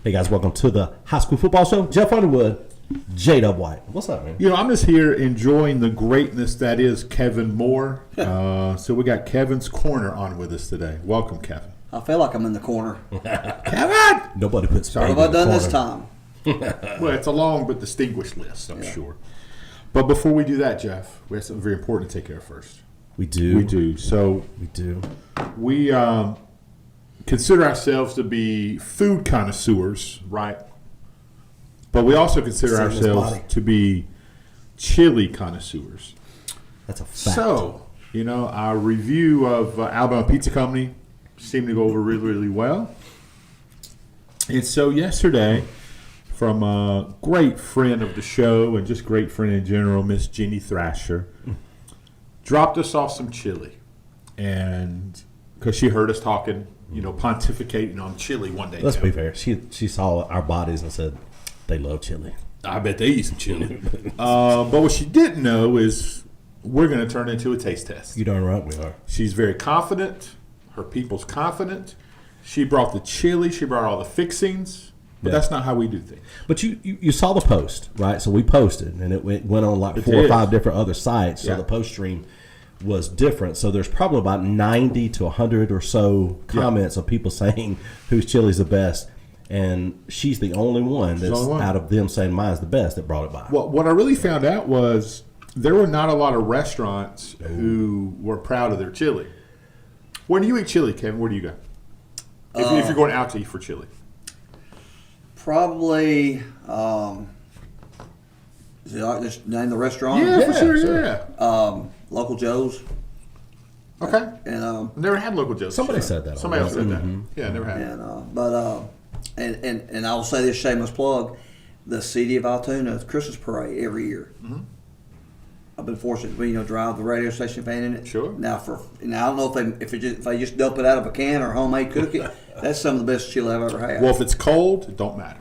Hey guys, welcome to the High School Football Show. Jeff Underwood, J-Dub White. What's up, man? I'm just here enjoying the greatness that is Kevin Moore. So we got Kevin's Corner on with us today. Welcome, Kevin. I feel like I'm in the corner. Kevin! Nobody puts What have I done this time? Well, it's a long but distinguished list, I'm sure. But before we do that, Jeff, we have something very important to take care of first. We do. We do. So We do. we consider ourselves to be food connoisseurs, right? But we also consider Same as ourselves body. to be chili connoisseurs. That's a fact. So, our review of Alabama Pizza Company seemed to go over really, really well. And so yesterday, from a great friend of the show and just great friend in general, Miss Jenny Thrasher, dropped us off some chili. And because she heard us talking, pontificating on chili one day. Let's be fair. She saw our bodies and said they love chili. I bet they eat some chili. But what she didn't know is we're going to turn into a taste test. You darn right we are. She's very confident. Her people's confident. She brought the chili. She brought all the fixings. But that's not how we do things. But you saw the post, right? So we posted, and it went on like It 4 or did. 5 different other sites. So Yeah. the post stream was different. So there's probably about 90 to 100 or so comments of people saying whose chili's the best. And she's the only one the that's only one. out of them saying mine's the best that brought it by. Well, what I really found out was there were not a lot of restaurants who were proud of their chili. When you eat chili, Kevin, where do you go? If you're going out to eat for chili. Probably, is it like just name the restaurant? For sure, yeah. Local Joe's. Okay. And Never had local Joe's. Somebody said that Somebody else said already. that. Yeah, never had. and I will say this shameless plug: the City of Altoona Christmas parade every year. Mm-hmm. I've been fortunate to drive the radio station fan in it. Sure. Now I don't know if they just dump it out of a can or homemade cook it. That's some of the best chili I've ever had. Well, if it's cold, it don't matter.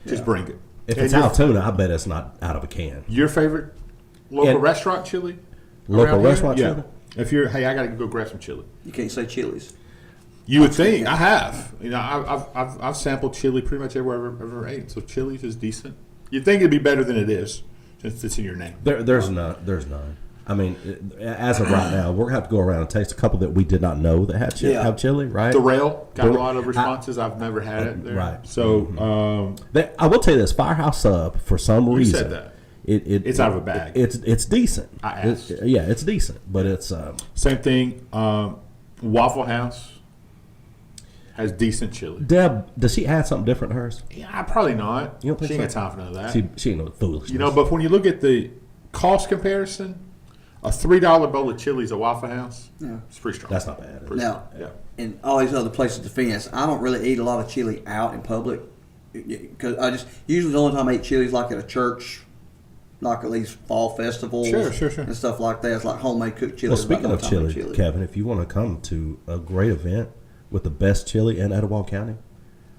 Just bring it. If And it's Altoona, I bet it's not out of a can. Your favorite local And- restaurant chili? Local around here? restaurant Yeah. chili? If you're, hey, I got to go grab some chili. You can't say Chili's. You would think. I have. I've sampled chili pretty much everywhere I've ever ate. So Chili's is decent. You'd think it'd be better than it is, since it's in your name. There's none. There's none. I mean, as of right now, we're going to have to go around and taste a couple that we did not know that had have chili, right? The Rail got a The- lot of responses. I've never had it there. Right. So I will tell you this: Firehouse Sub, for some reason, said that. It's out of a bag. It's decent. I asked. It's decent, but it's same thing. Waffle House has decent chili. Deb. Does she add something different to hers? Yeah, probably not. You don't think she ain't so? got time for none of that. She ain't no foolishness. But when you look at the cost comparison, a $3 bowl of chili's at Waffle House, it's pretty strong. That's not bad. Pretty Now, strong. Yeah. in all these other places to fence, I don't really eat a lot of chili out in public because usually the only time I eat chili is like at a church, like at these fall festivals, Sure. and stuff like that. It's like homemade cooked chili. Well, It's about speaking the of only time I chili, eat Kevin, if you want to come to a great event with the best chili in Etowah County,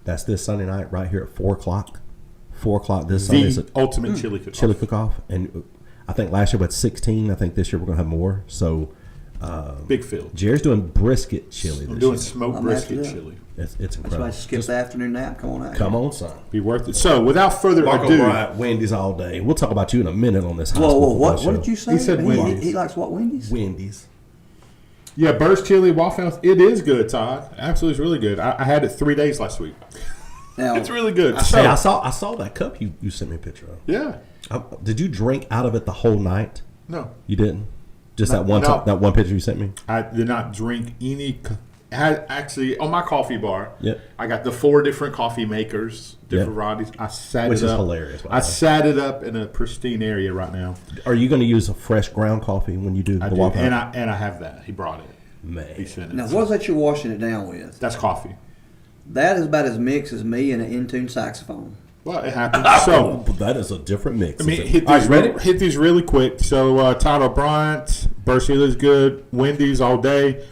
that's this Sunday night right here at 4 o'clock. 4 o'clock this Sunday. It's The a ultimate chili cook. chili cook-off, and I think last year we had 16. I think this year we're going to have more. So Big field. Jerry's doing brisket chili I'm this doing year. smoked I'm brisket after that. chili. It's That's incredible. why I skip the afternoon nap. Come on out. Come on, son. Be worth it. So, without further Mark ado, O'Brien, Wendy's all day. We'll talk about you in a minute on this high Whoa, school whoa, football what? show. What did you say? He said Wendy's. He likes what Wendy's? Wendy's. yeah, Burst Chili Waffle House. It is good, Todd. Absolutely, it's really good. I had it 3 days last week. Now, It's really good. Hey, I saw that cup you sent me a picture of. Yeah. Did you drink out of it the whole night? No, You didn't. Just No, that one no. that one picture you sent me. I did not drink any. I had actually on my coffee bar. Yep. I got the 4 different coffee makers, different Yep. varieties. I sat Which it is up. hilarious, by the I way. sat it up in a pristine area right now. Are you going to use a fresh ground coffee when you do I the do, walk and I have that. He brought it. He Man, sent it. now what is that you're washing it down with? That's coffee. That is about as mixed as me and an in-tune saxophone. Well, it happens. So that is a different mix. I mean, Is it? hit All these, right, ready? hit these really quick. So, Todd O'Brien, Burst is good. Wendy's all day.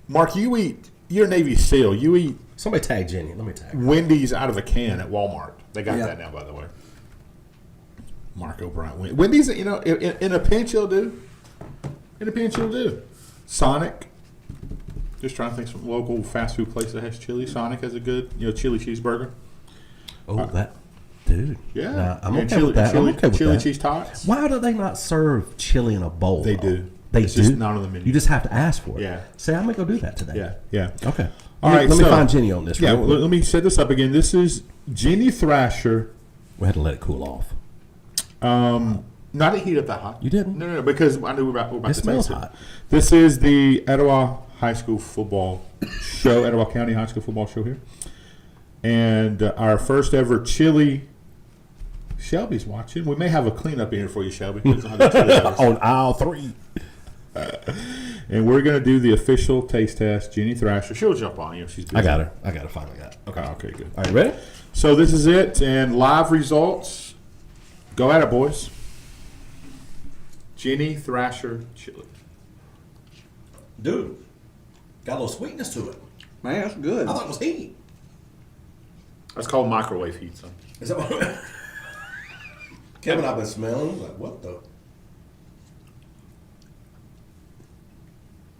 Mark, you're a Navy SEAL. You eat Somebody tag Jenny. Let me tag her. Wendy's out of a can at Walmart. They got Yeah. that now, by the way. Mark O'Brien. Wendy's, in a pinch, he'll do. In a pinch, he'll do. Sonic. Just trying to think some local fast food place that has chili. Sonic has a good, chili cheeseburger. Oh, that dude. Yeah, Nah, I'm And okay with that. Chili, I'm okay with chili that. cheese tots. Why do they not serve chili in a bowl? They though? do. They It's do. just not on the menu. You just have to ask for it. Yeah. Say, I'm gonna go do that today. Yeah, yeah. Okay. All Let right, me so- find Jenny on this. Yeah, real well, quick. let me set this up again. This is Jenny Thrasher. We had to let it cool off. Not to heat up that hot. You didn't? No, because I knew we're about It to smells taste hot. This is the Etowah High School football show, Etowah County High School football show here. And our first ever chili. Shelby's watching. We may have a cleanup in here for you, Shelby. Depends on how the chili goes. On aisle 3. And we're going to do the official taste test. Jenny Thrasher. She'll jump on you. She's busy. I got her. Finally got her. Okay, good. All right, ready? So this is it, and live results. Go at it, boys. Jenny Thrasher chili. Dude, got a little sweetness to it. Man, that's good. I thought it was heat. That's called microwave heat, son. Is that what? Kevin, I've been smelling. Like, what the?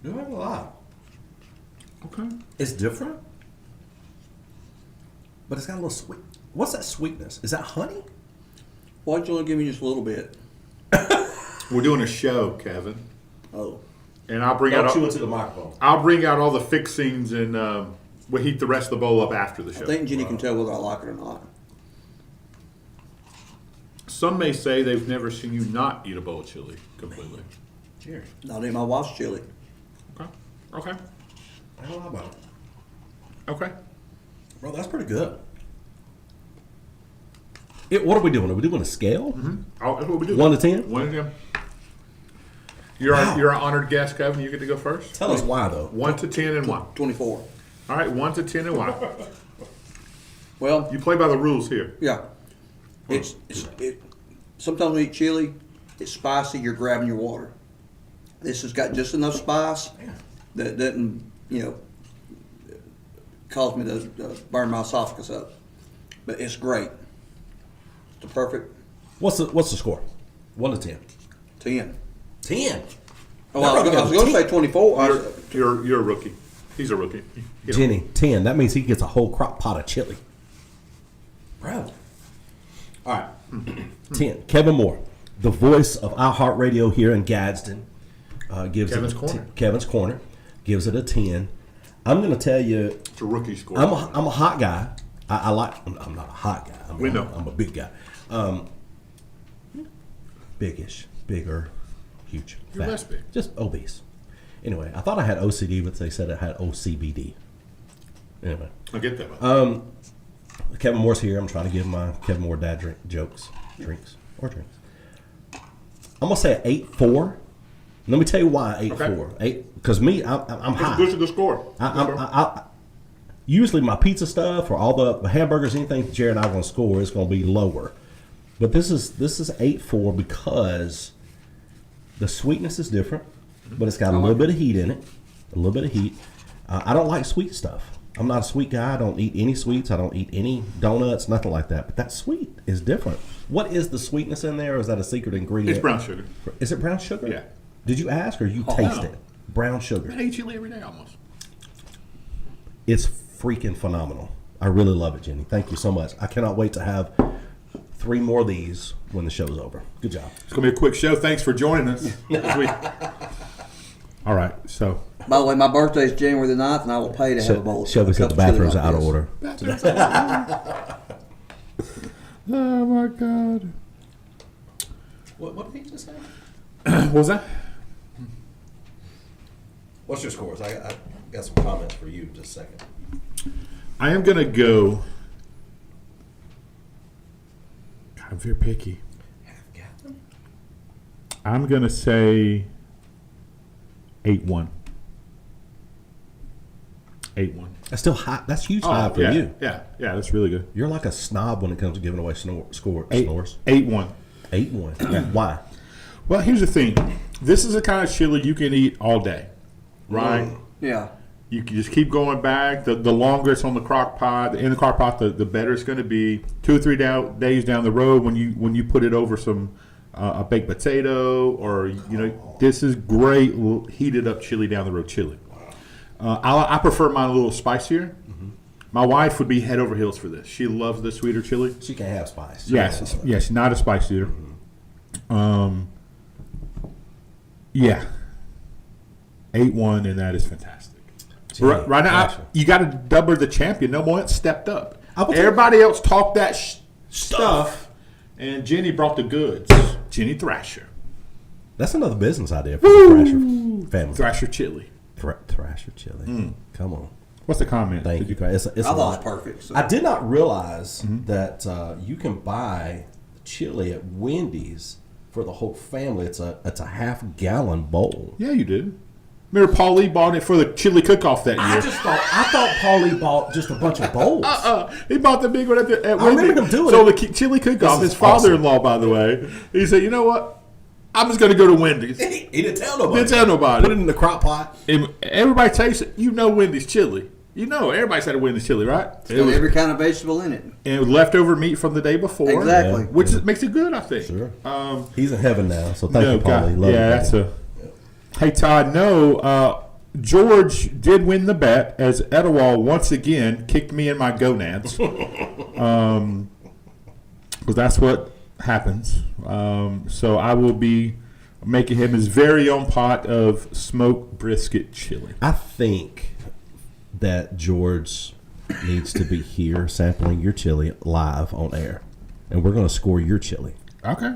You're not gonna lie. Okay. It's different, but it's got a little sweet. What's that sweetness? Is that honey? Why don't you only give me just a little bit? We're doing a show, Kevin, Oh. and I'll bring Don't out chew into the microphone. I'll bring out all the fixings, and we'll heat the rest of the bowl up after the show. I think Jenny can tell whether I like it or not. Some may say they've never seen you not eat a bowl of chili completely. Cheers. Not in my wife's chili. Okay. Okay. I don't know about it. Okay. Bro, that's pretty good. What are we doing? Are we doing a scale? Oh, that's what we do. 1 to 10? 1 to 10. You're our honored guest, Kevin. You get to go first. Tell us why, though. 1 to 10 and 1. 24. All right, 1 to 10 and 1. Well, You play by the rules here. yeah. Sometimes we eat chili, it's spicy, you're grabbing your water. This has got just enough spice that doesn't, cause me to burn my esophagus up. But it's great. It's the perfect What's the score? 1 to 10. 10. 10. Oh, I was going to say 24. You're a rookie. He's a rookie. You know. Jenny, 10. That means he gets a whole crock pot of chili. Bro. All right. 10. Kevin Moore, the voice of iHeartRadio here in Gadsden, gives Kevin's it Corner. Kevin's Corner gives it a 10. I'm going to tell you, It's a rookie score. I'm a hot guy. I'm not a hot guy. We know. I'm a big guy. Biggish, bigger, huge, You're fat. less big. Just obese. Anyway, I thought I had OCD, but they said I had OCBD. Anyway, I get that one. Kevin Moore's here. I'm trying to give my Kevin Moore dad drinks. I'm gonna say an 8.4. Let me tell you why 8.4. 8 because me, I'm high. Good to the score. Usually my pizza stuff or all the hamburgers, anything Jared and I are going to score is going to be lower. But this is 8.4 because the sweetness is different, but it's got a little bit of heat in it. A little bit of heat. I don't like sweet stuff. I'm not a sweet guy. I don't eat any sweets. I don't eat any donuts, nothing like that. But that sweet is different. What is the sweetness in there, or is that a secret ingredient? It's brown sugar. Is it brown sugar? Yeah. Did you ask or you taste no. it? Brown sugar. I eat chili every day almost. It's freaking phenomenal. I really love it, Jenny. Thank you so much. I cannot wait to have 3 more of these when the show's over. Good job. It's going to be a quick show. Thanks for joining us this week. All right, so. By the way, my birthday is January the 9th, and I will pay to have a bowl. Shelby said the bathrooms are out of order. Oh, my God. What did he just say? What was that? What's your scores? I got some comments for you in just a second. I am going to go. God, I'm very picky. I'm going to say 8-1. 8-1. That's still high. That's huge high for yeah, you. Yeah, that's really good. You're like a snob when it comes to giving away scores. 8-1. 8-1. Why? Well, here's the thing. This is the kind of chili you can eat all day, right? Yeah. You can just keep going back. The longer it's on the crock pot, in the crock pot, the better it's going to be. 2 or 3 days down the road, when you put it over some a baked potato, or this is great heated up chili down the road chili. I prefer mine a little spicier. My wife would be head over heels for this. She loves the sweeter chili. She can have spice. Yes, yes, not a spice eater. Yeah, 8-1, and that is fantastic. Gee, Right now, gotcha. you got to double the champion. No one stepped up. I will tell- Everybody else talked that stuff, and Jenny brought the goods. Jenny Thrasher, That's another business idea for the Thrasher family. Thrasher chili. Thrasher chili. Come on. What's the comment? Thank Did you. It's I a thought lot. it was perfect. So. I did not realize that you can buy chili at Wendy's for the whole family. It's a half-gallon bowl. Yeah, you did. Remember, Paul Lee bought it for the chili cook-off that year. I thought Paulie bought just a bunch of bowls. He bought the big one at I remember him doing so it. the chili cook-off, This his is father-in-law, by the way, he said, you know what? I'm just going to go to Wendy's. He didn't tell nobody. Didn't tell nobody. Put it in the crock pot. And everybody tastes it. You know Wendy's chili. You know, everybody's had a Wendy's chili, right? It Got was, every kind of vegetable in it. and it was leftover meat from the day before. Exactly. Which makes it good, I think. Sure. Um, He's in heaven now, so thank no, you, Paulie. Love yeah, you, that's buddy. a. Hey Todd, no. George did win the bet as Etowah once again kicked me in my gonads. Because that's what happens. So I will be making him his very own pot of smoked brisket chili. I think that George needs to be here sampling your chili live on air, and we're going to score your chili. Okay.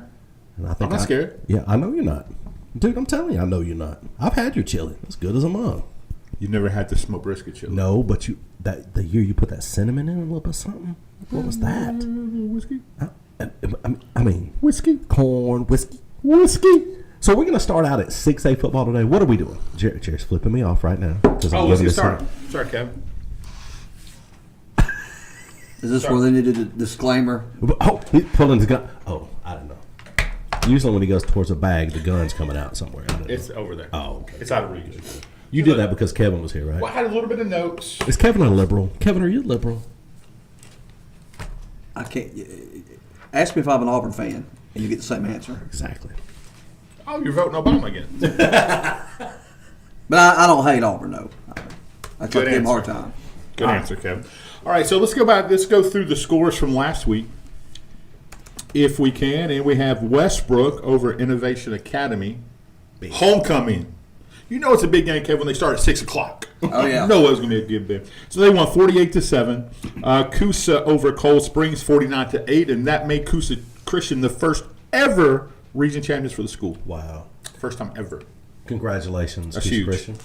And I think I'm not scared. Yeah, I know you're not, dude. I'm telling you, I know you're not. I've had your chili; it's good as a mug. You never had the smoked brisket chili. No, but the year you put that cinnamon in a little bit of something. What was that? Whiskey? I mean, Whiskey? corn, whiskey. So we're going to start out at 6A football today. What are we doing? Jerry's flipping me off right now. 'Cause I'm Oh, let's giving get this started. Sorry, Kevin. Is this where they needed a disclaimer? Oh, he's pulling his gun. Oh, I don't know. Usually when he goes towards a bag, the gun's coming out somewhere. I don't know. It's over there. Oh, okay. It's out of reach. You did that because Kevin was here, right? Well, I had a little bit of notes. Is Kevin a liberal? Kevin, are you liberal? I can't. Ask me if I'm an Auburn fan, and you get the same answer. Exactly. Oh, you're voting Obama again. But I don't hate Auburn, though. I try Good to give him a hard answer. time. Good answer, Kevin. All right, so let's go back. Let's go through the scores from last week, if we can. And we have Westbrook over Innovation Academy. Homecoming. You know it's a big game, Kevin, when they start at 6 o'clock. Oh, yeah. You know it was going to be a good game. So they won 48-7. Coosa over Cold Springs 49-8, and that made Coosa Christian the first ever region champions for the school. Wow. First time ever. Congratulations, That's Coosa huge. Christian.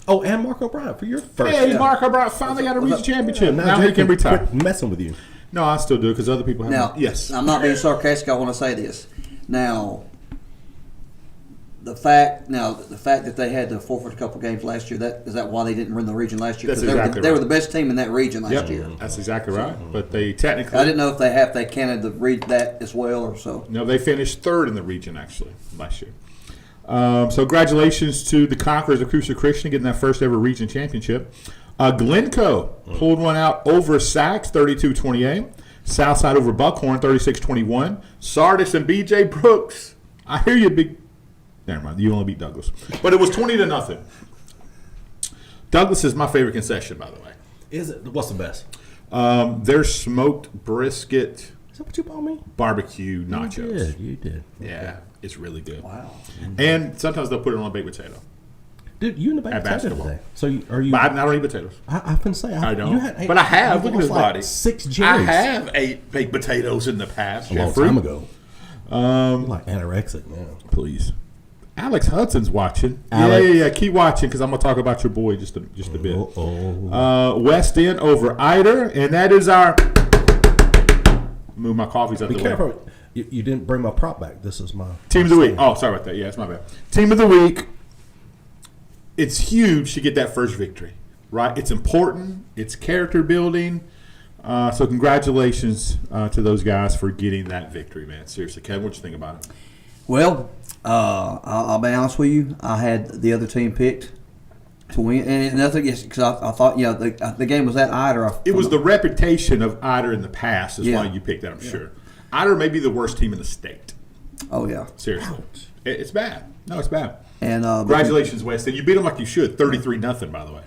Oh, and Mark O'Brien for your first. Hey, Mark O'Brien finally got a region championship. Now he can retire. quit messing with you. No, I still do it because other people have. Now, Yes. I'm not being sarcastic. I want to say this. Now, the fact that they had to forfeit a couple games last year, is that why they didn't win the region last year? That's 'Cause exactly they were right. the best team in that region last Yep, year. that's exactly right. But they technically I didn't know if they counted that as well or so. no, they finished third in the region actually last year. So congratulations to the Conquerors of Coosa Christian getting that first ever region championship. Glencoe pulled one out over Sachs 32-28. Southside over Buckhorn 36-21. Sardis and B.J. Brooks. I hear you, big. Never mind, you only beat Douglas, but it was 20-0. Douglas is my favorite concession, by the way. Is it? What's the best? Their smoked brisket Is that what you bought me? barbecue nachos. You did. Yeah, it's really good. Wow. And sometimes they'll put it on a baked potato. Dude, you in the baked At potato basketball. today. So are you? But I don't eat potatoes. I can say I don't. You had, But I have. you Look at his lost like body. 6 I Jerry's have ate baked potatoes in the past. a long Jeffrey. time ago. You're like anorexic now. Please. Alex Hudson's watching. Alex. Yeah. Keep watching because I'm going to talk about your boy just a bit. Oh, West End over Eider, and that is our. Move my coffees out be the way. careful. You didn't bring my prop back. This is my Team of the week. Oh, sorry about that. Yeah, it's my bad. Team of the week. It's huge to get that first victory, right? It's important. It's character building. So congratulations to those guys for getting that victory, man. Seriously, Kevin, what you think about it? Well, I'll be honest with you. I had the other team picked to win, and nothing because I thought the game was at Eider. It was the reputation of Eider in the past is Yeah. why you picked that, I'm sure. Eider may be the worst team in the state. Oh yeah, Seriously. It's bad. No, it's bad. and Congratulations, West. And you beat them like you should, 33-0, by the way.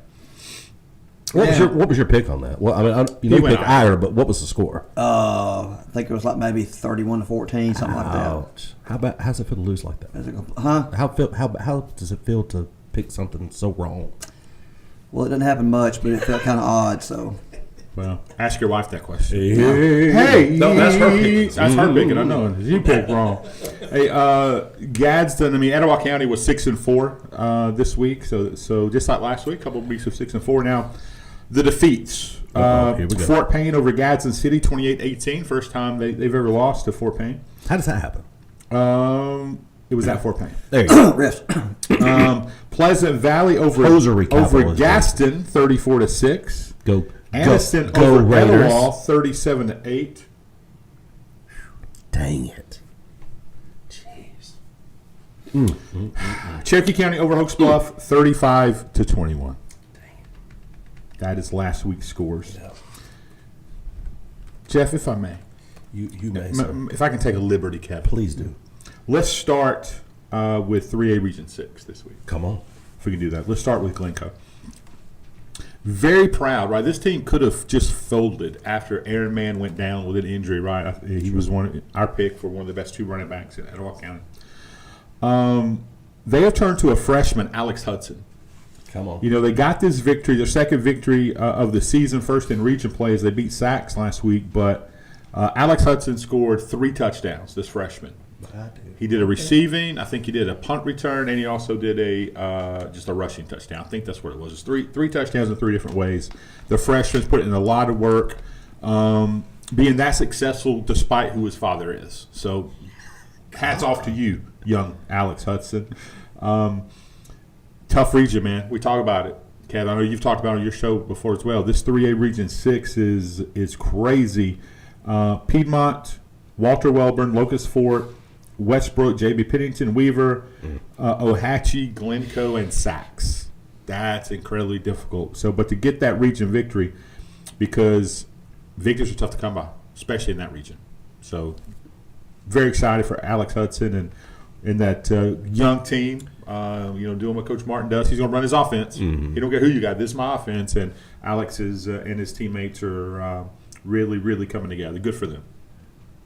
What was your pick on that? Well, I mean, you He know, went pick Iowa. Iowa, but what was the score? I think it was like maybe 31-14, something like that. Ouch. How's it feel to lose like that? Is it go- Huh? How does it feel to pick something so wrong? Well, it didn't happen much, but it felt kind of odd. So Well, ask your wife that question. Hey, no, that's her pick. That's her picking. I know. You picked wrong. Hey, Gadsden. I mean, Etowah County was 6-4 this week. So just like last week, a couple of weeks of 6-4. Now, the defeats. Here we go. Fort Payne over Gadsden City, 28-18. First time they've ever lost to Fort Payne. How does that happen? It was at Fort Payne. There you go. rest. Pleasant Valley over Hosiery capital is Gaston, 34-6. Go. Anderson go over Raiders. Etowah, 37-8. Dang it. Cherokee County over Hokes Bluff, 35-21. That is last week's scores. Jeff, if I may, You may, sir. if I can take a liberty, Kevin. Please do. Let's start with 3A Region 6 this week. Come on. If we can do that. Let's start with Glencoe. Very proud, right? This team could have just folded after Aaron Mann went down with an injury, right? He was our pick for one of the best 2 running backs in Etowah County. They have turned to a freshman, Alex Hudson. Come on. You know, they got this victory, their second victory of the season, first in region play as they beat Sachs last week. But Alex Hudson scored 3 touchdowns, this freshman. He did a receiving, I think he did a punt return, and he also did just a rushing touchdown. I think that's what it was. It's three touchdowns in 3 different ways. The freshman's put in a lot of work, being that successful despite who his father is. So hats off to you, young Alex Hudson. Tough region, man. We talk about it. Kev, I know you've talked about it on your show before as well. This 3A Region 6 is crazy. Piedmont, Walter Wellborn, Locust Fort, Westbrook, J.B. Pennington, Weaver, Ohatchee, Glencoe, and Sachs. That's incredibly difficult. So, but to get that region victory, because victories are tough to come by, especially in that region. So, very excited for Alex Hudson and that young team. Doing what Coach Martin does. He's going to run his offense. Mm-hmm. He don't care who you got. This is my offense, and Alex and his teammates are really, really coming together. Good for them.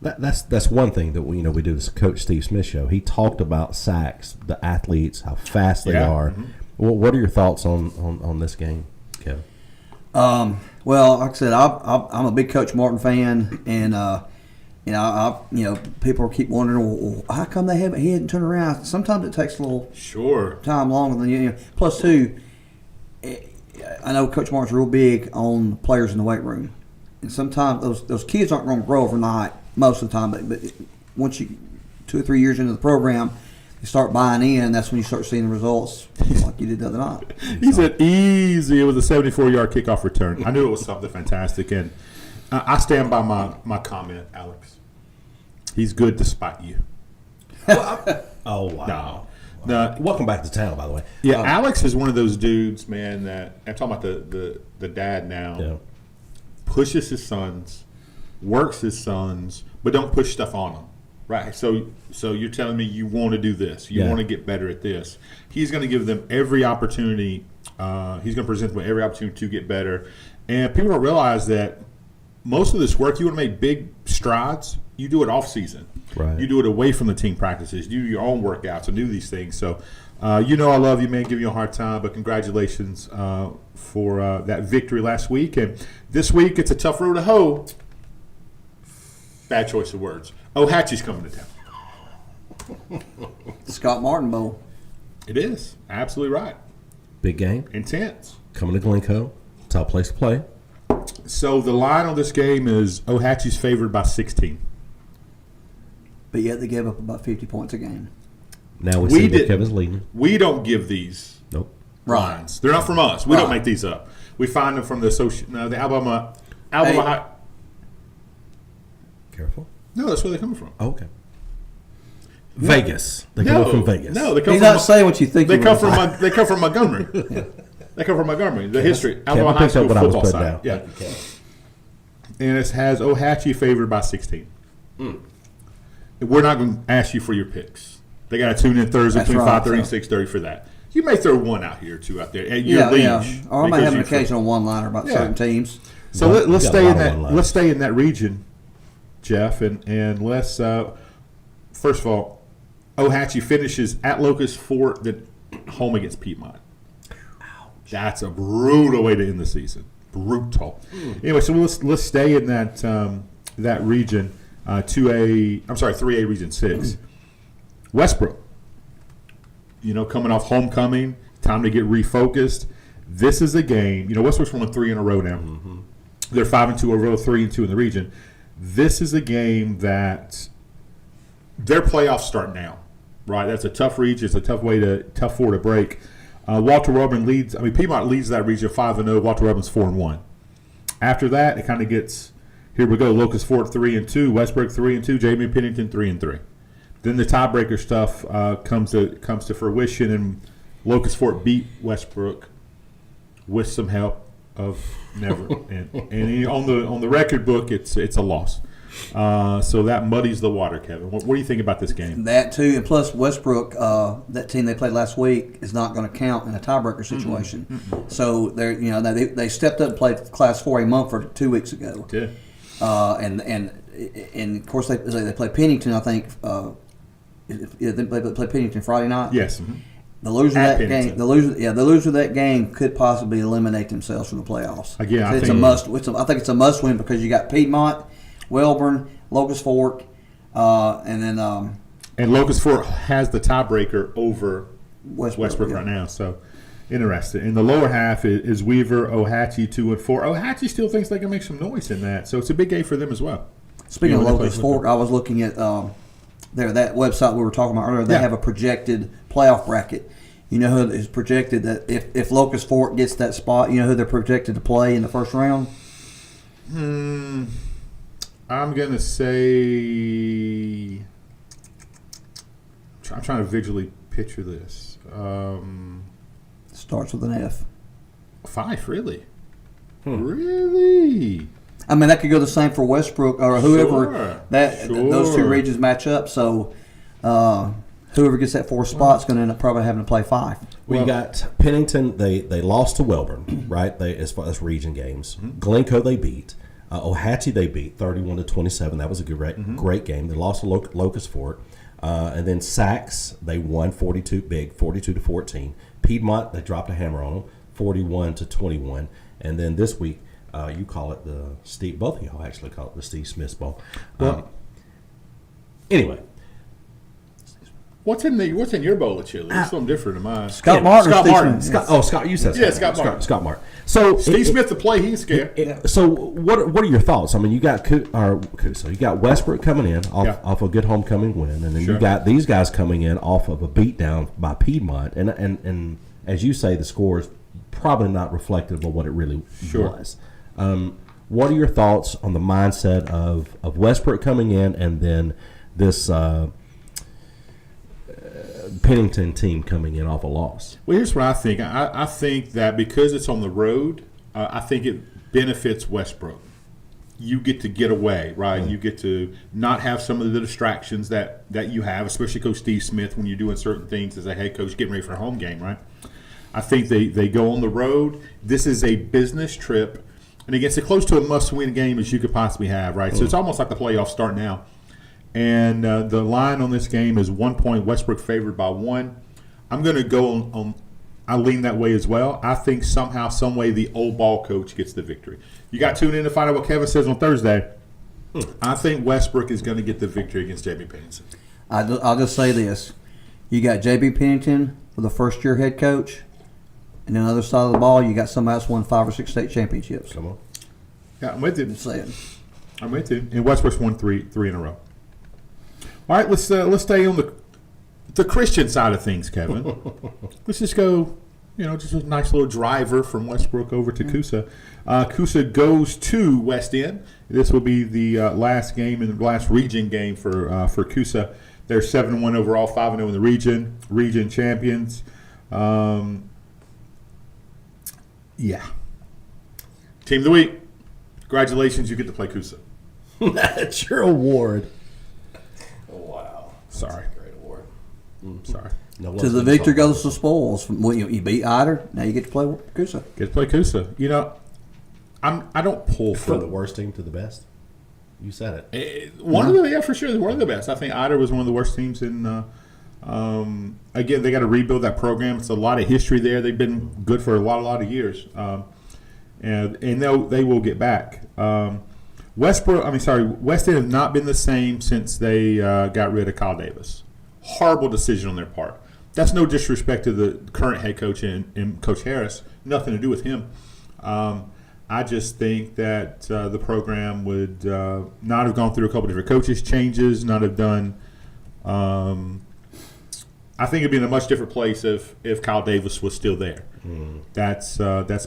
That's one thing that we do this Coach Steve Smith show. He talked about Sachs, the athletes, how fast they are. Mm-hmm. What are your thoughts on this game, Kevin? Well, like I said, I'm a big Coach Martin fan, and people keep wondering, well, how come he hadn't turned around? Sometimes it takes a little time longer than . Plus, too, I know Coach Martin's real big on players in the weight room, and sometimes those kids aren't going to grow overnight. Most of the time, but once you 2 or 3 years into the program, you start buying in. That's when you start seeing the results, like you did the other night. He said easy. It was a 74-yard kickoff return. I knew it was something fantastic, and I stand by my comment, Alex. He's good despite you. Oh wow! No. Welcome back to town, by the way. Yeah, Alex is one of those dudes, man. That I'm talking about the dad now. Yeah. Pushes his sons, works his sons, but don't push stuff on them. Right. So you're telling me you want to do this. You want to get better at this. He's going to give them every opportunity. He's going to present them with every opportunity to get better. And people don't realize that most of this work, you want to make big strides, you do it off season. Right. You do it away from the team practices. You do your own workouts and do these things. So, I love you, man. Give you a hard time, but congratulations for that victory last week. And this week, it's a tough road to hoe. Bad choice of words. Ohatchee's coming to town. Scott Martin Bowl. It is. Absolutely right. Big game Intense. coming to Glencoe. Top place to play. So the line on this game is Ohatchee's favored by 16. But yet they gave up about 50 points a game. Now we We see that didn't. Kevin's leading. We don't give these Nope. lines. They're not from us. We don't Right. make these up. We find them from the Alabama Hey. High. Careful. No, that's where they're coming from. Okay. Vegas. They come from Vegas. No, they come He's from. not saying what you think. They he come was. from. They come from Montgomery. They come from Montgomery. The history. Alabama High picked up School what I was football putting side. down. Yeah, Thank you, Kevin. and it has Ohatchee favored by 16. We're not going to ask you for your picks. They got to tune in Thursday That's between right, 5:30 and so- 6:30 for that. You may throw one out here or two out there at your Yeah, leash. yeah. Or I might because have an you feel- occasional one-liner about Yeah. certain teams. So Well, let's you got a stay lot in of that. one-liners. Let's stay in that region, Jeff, and let's first of all, Ohatchee finishes at Locust Fort, then home against Piedmont. That's a brutal way to end the season. Brutal. Anyway, so let's stay in that region. 3A Region 6. Westbrook. Coming off homecoming, time to get refocused. This is a game. Westbrook's won 3 in a row now. Mm-hmm. They're 5-2 overall, 3-2 in the region. This is a game that their playoffs start now, right? That's a tough region. It's a tough four to break. Walter Wellborn leads. Piedmont leads that region 5-0. Walter Wellborn's 4-1. After that, it kind of gets. Here we go. Locust Fort 3-2. Westbrook 3-2. Jamie Pennington 3-3. Then the tiebreaker stuff comes to fruition, and Locust Fort beat Westbrook with some help of Never. and on the record book, it's a loss. So that muddies the water, Kevin. What do you think about this game? That too, and plus Westbrook, that team they played last week is not going to count in a tiebreaker situation. So they stepped up and played Class 4A Mumford 2 weeks ago. Yeah. And of course they played Pennington. I think they played Pennington Friday night. Yes. The loser At of that Pennington. game, the loser of that game could possibly eliminate themselves from the playoffs. Again, I it's think- a must. I think it's a must win because you got Piedmont, Wellborn, Locust Fork, and then And Locust Fort has the tiebreaker over Westbrook Westbrook right now. So interesting. In the lower half is Weaver, Ohatchee 2-4. Ohatchee still thinks they can make some noise in that, so it's a big game for them as well. Speaking You of know, when they Locust play Fork, I was looking at that website we were talking about earlier. They Yeah. have a projected playoff bracket. You know who is projected that if Locust Fork gets that spot, you know who they're projected to play in the first round? I'm going to say I'm trying to visually picture this. Starts with an F. 5, really? Really? I mean, that could go the same for Westbrook or whoever Sure. those two Sure. regions match up. So whoever gets that 4th spot is going to end up probably having to play 5. We got Pennington. They lost to Wellborn, right? As far as region games. Glencoe they beat. Ohatchee they beat 31-27. That was a great game. They lost to Locust Fort, and then Sachs they won 42-14. Piedmont they dropped a hammer on them 41-21. And then this week you call it the Steve. Both of y'all actually call it the Steve Smith Bowl. Anyway. What's in your bowl of chili? It's something different than mine. Scott Martin. Scott Steve Martin. Smith. Scott. You said Yeah, Scott Martin. Scott Martin. So Steve Smith to play, he's scared. So what are your thoughts? I mean, you got you got Westbrook coming in off a good homecoming win, and then Sure. you got these guys coming in off of a beatdown by Piedmont, and as you say, the score is probably not reflective of what it really Sure. was. What are your thoughts on the mindset of Westbrook coming in, and then this Pennington team coming in off a loss? Well, here's what I think. I think that because it's on the road, I think it benefits Westbrook. You get away, right? You get to not have some of the distractions that you have, especially Coach Steve Smith when you're doing certain things as a head coach, getting ready for a home game, right? I think they go on the road. This is a business trip, and it gets as close to a must-win game as you could possibly have, right? So it's almost like the playoffs start now. And the line on this game is 1 point. Westbrook favored by 1. I'm going to go on. I lean that way as well. I think somehow, some way, the old ball coach gets the victory. You got to tune in to find out what Kevin says on Thursday. I think Westbrook is going to get the victory against J.B. Pennington. I'll just say this: you got J.B. Pennington for the first-year head coach, and then on the other side of the ball, you got somebody else won 5 or 6 state championships. Come on. Yeah, I'm with you. Just saying. I'm with you. And Westbrook's won three in a row. All right, let's stay on the Christian side of things, Kevin. Let's just go, just a nice little driver from Westbrook over to Coosa. Coosa goes to West End. This will be the last game and the last region game for Coosa. They're 7-1 overall, 5-0 in the region champions. Yeah. Team of the week. Congratulations, you get to play Coosa. That's your award. Oh, wow. Sorry. Great award. Sorry. No To one's the been victor sold. goes the spoils. Well, you beat Eider. Now you get to play Coosa. Get to play Coosa. You know, I don't pull From the for worst team to the best. You said it. one of the for sure. One of the best. I think Eider was one of the worst teams in. Again, they got to rebuild that program. It's a lot of history there. They've been good for a lot of years, and they will get back. West End have not been the same since they got rid of Kyle Davis. Horrible decision on their part. That's no disrespect to the current head coach and Coach Harris. Nothing to do with him. I just think that the program would not have gone through a couple different coaches changes, not have done. I think it'd be in a much different place if Kyle Davis was still there. That's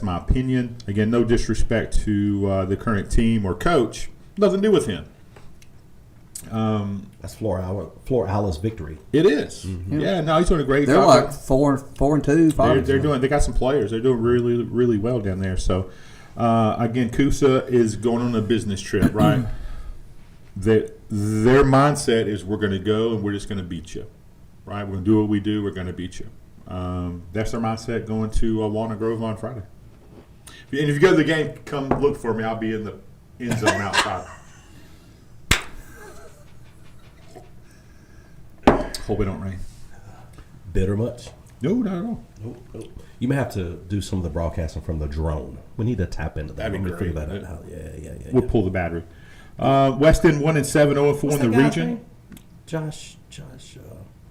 my opinion. Again, no disrespect to the current team or coach. Nothing to do with him. That's Floriala's victory. It is. Yeah, no, he's doing a great They're job. like 4-2, 5. They got some players. They're doing really, really well down there. So, again, Coosa is going on a business trip, right? Their mindset is we're going to go and we're just going to beat you, right? We're going to do what we do. We're going to beat you. That's their mindset going to Walnut Grove on Friday. And if you go to the game, come look for me. I'll be in the end zone outside. Hope it don't rain. Bitter much? No, not at all. Nope. You may have to do some of the broadcasting from the drone. We need to tap into that. That'd be Let me figure great. that out. Yeah. We'll pull the battery. West End 1-7, 0-4 What's in the that guy's region. name? Josh.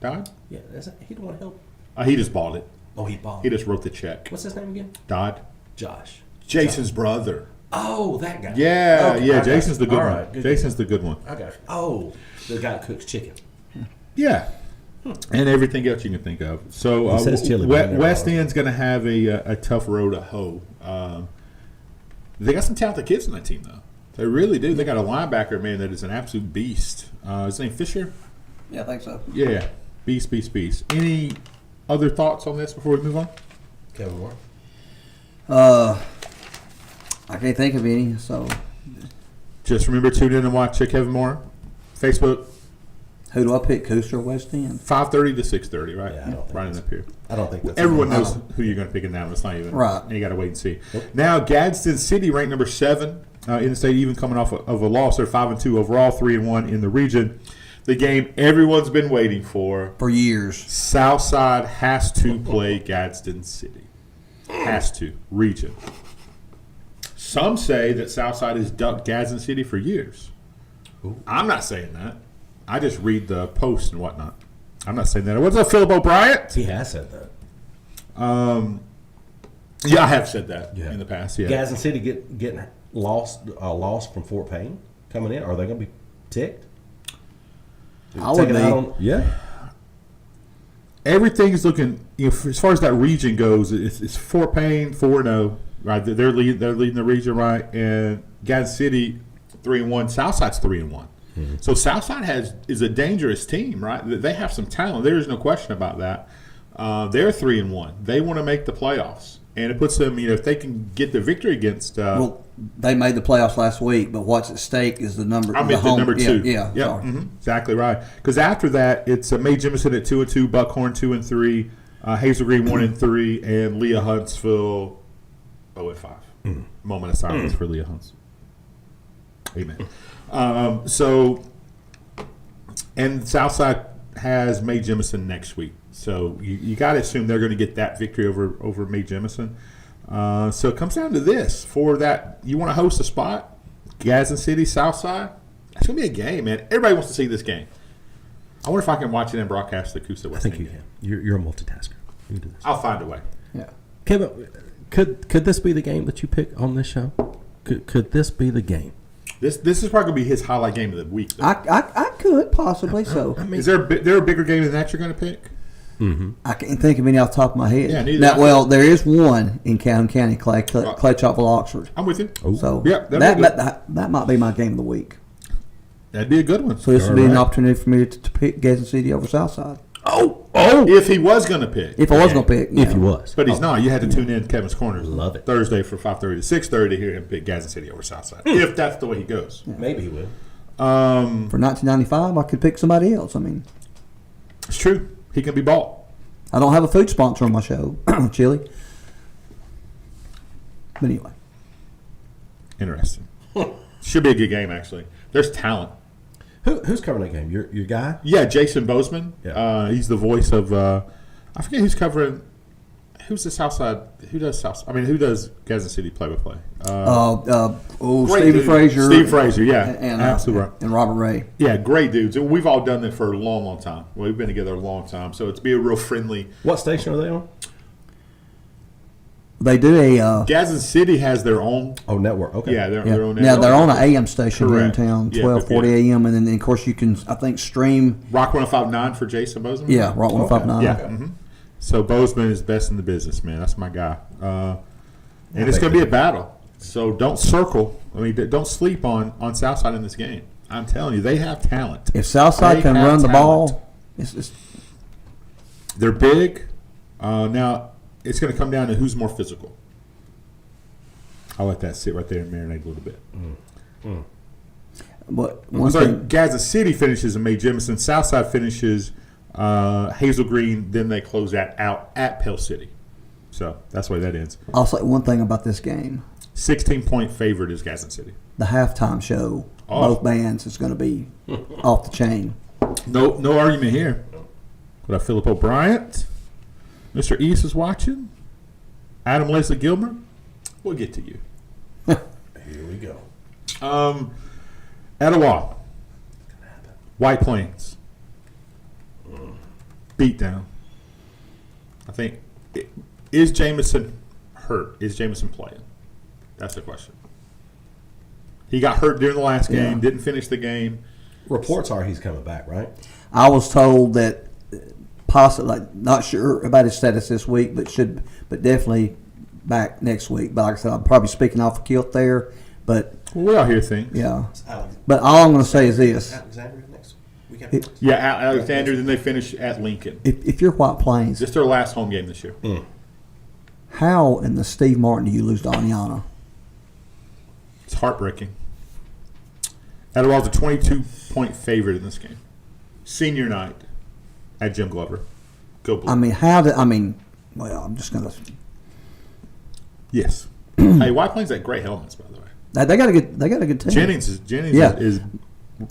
Dodd? Yeah, he don't want to help. He just bought it. Oh, he bought. He just wrote the check. What's his name again? Dodd. Josh. Jason's brother. Oh, that guy. Yeah, Okay, yeah. I got Jason's the you. good All one. right, good. Jason's the good one. I got you. Oh, the guy that cooks chicken. Yeah. And everything else you can think of. So He says chili, but I never West ordered. End's going to have a tough road to hoe. They got some talented kids on that team, though. They really do. They got a linebacker, man, that is an absolute beast. His name Fisher? Yeah, I think so. Yeah. Beast. Any other thoughts on this before we move on? Kevin Moore. I can't think of any. So Just remember, tune in and watch Kevin Moore. Facebook, who do I pick? Coosa or West End? 5:30 to 6:30, right? Yeah, I don't think right in that's- that period. I don't think that's Everyone knows who you're going to pick in now. It's not even Right. And you got to wait and see. Nope. Now, Gadsden City ranked number 7 in the state, even coming off of a loss. They're 5-2 overall, 3-1 in the region. The game everyone's been waiting for. For years. Southside has to play Gadsden City. Has to. Region. Some say that Southside has ducked Gadsden City for years. Ooh. I'm not saying that. I just read the posts and whatnot. I'm not saying that. What's up, Philip O'Brien? He has said that. Yeah, I have said that Yeah. in the past. Yeah. Gadsden City getting lost from Fort Payne coming in. Are they going to be ticked? I would Taking be. out on- yeah. Everything's looking, as far as that region goes, it's Fort Payne 4-0, right? They're leading the region, right? And Gadsden City 3-1. Southside's 3-1. Mm-hmm. So Southside is a dangerous team, right? They have some talent. There is no question about that. They're 3-1. They want to make the playoffs, and it puts them. If they can get the victory against. Well, they made the playoffs last week, but what's at stake is the number. I mean, home, number 2. Yeah. Yep, Sorry. exactly right. Because after that, it's May Jemison at 2-2, Buckhorn 2-3, Hazel Green 1-3, and Leah Huntsville 0-5. Moment of silence for Leah Hunts. Amen. And Southside has May Jemison next week, so you got to assume they're going to get that victory over May Jemison. So it comes down to this: for that, you want to host a spot, Gadsden City, Southside. It's going to be a game, man. Everybody wants to see this game. I wonder if I can watch it and broadcast the Coosa I West think End you game. can. You're a multitasker. You can do this. I'll find a way. Yeah. Kevin, could this be the game that you pick on this show? Could this be the game? This is probably going to be his highlight game of the week. Though. I could possibly so. I mean, Is there a bigger game than that you're going to pick? I can't think of any off the top of my head. Yeah, neither. Now, well, there is one in Calhoun County, Clay Chalkville, Oxford. I'm with you. So Yeah, that'd be good. that might be my game of the week. That'd be a good one. So this would be an Alright. opportunity for me to pick Gadsden City over Southside. oh! If he was going to pick. If I was going to pick. If yeah. he was. But he's not. You had to tune in Kevin's Corners. Love it. Thursday from 5:30 to 6:30 to hear him pick Gadsden City over Southside. If that's the way he goes. Maybe he will. For 1995, I could pick somebody else. I mean, It's true. He can be bought. I don't have a food sponsor on my show, Chili. But anyway. Interesting. Should be a good game, actually. There's talent. Who's covering that game? Your guy? Yeah, Jason Bozeman. Yeah. He's the voice of. I forget who's covering. Who's the Southside? Who does South? I mean, who does Kansas City play-by-play? Stevie dude. Frazier. Steve Frazier, yeah, and absolutely right. And Robert Ray. Yeah, great dudes. And we've all done that for a long, long time. We've been together a long time, so it's be a real friendly. What station are they on? They do a. Gadsden City has their own. Oh, network. Okay. Yeah, their own. Now they're on an AM station Correct. here in town, Yeah, 12:40 AM, and then of course you can, I think, stream. Rock 105.9 for Jason Bozeman. Yeah, Rock 105.9. Yeah. Mm-hmm. So Bozeman is best in the business, man. That's my guy. And it's going to be a battle. So don't circle. I mean, don't sleep on Southside in this game. I'm telling you, they have talent. If Southside They can have run the talent. ball, it's They're big. Now it's going to come down to who's more physical. I'll let that sit right there and marinate a little bit. but I'm one sorry, thing. Gadsden City finishes in May Jemison. Southside finishes Hazel Green. Then they close that out at Pell City. So that's the way that ends. I'll say one thing about this game: 16-point favorite is Gadsden City. the halftime show, both bands, is going to be off the chain. No argument here. What up, Philip O'Brien? Mr. East is watching. Adam Leslie Gilmer. We'll get to you. Here we go. Etowah. White Plains. Beatdown. I think. Is Jameson hurt? Is Jameson playing? That's the question. He got hurt during the last game, didn't finish the game. Reports are he's coming back, right? I was told that possibly, not sure about his status this week, but definitely back next week. But like I said, I'm probably speaking off a kilt there. But Well, we all hear things. yeah, but all I'm going to say is this: Alexander next weekend. Yeah, Alexander, then they finish at Lincoln. if you're White Plains, Just their last home game this year. how in the Steve Martin do you lose to Aniana? It's heartbreaking. Etowah's a 22-point favorite in this game. Senior night at Jim Glover. Go Blue. Well, I'm just going to. Yes. Hey, White Plains got great helmets, by the way. They got a good team. Jennings Yeah. is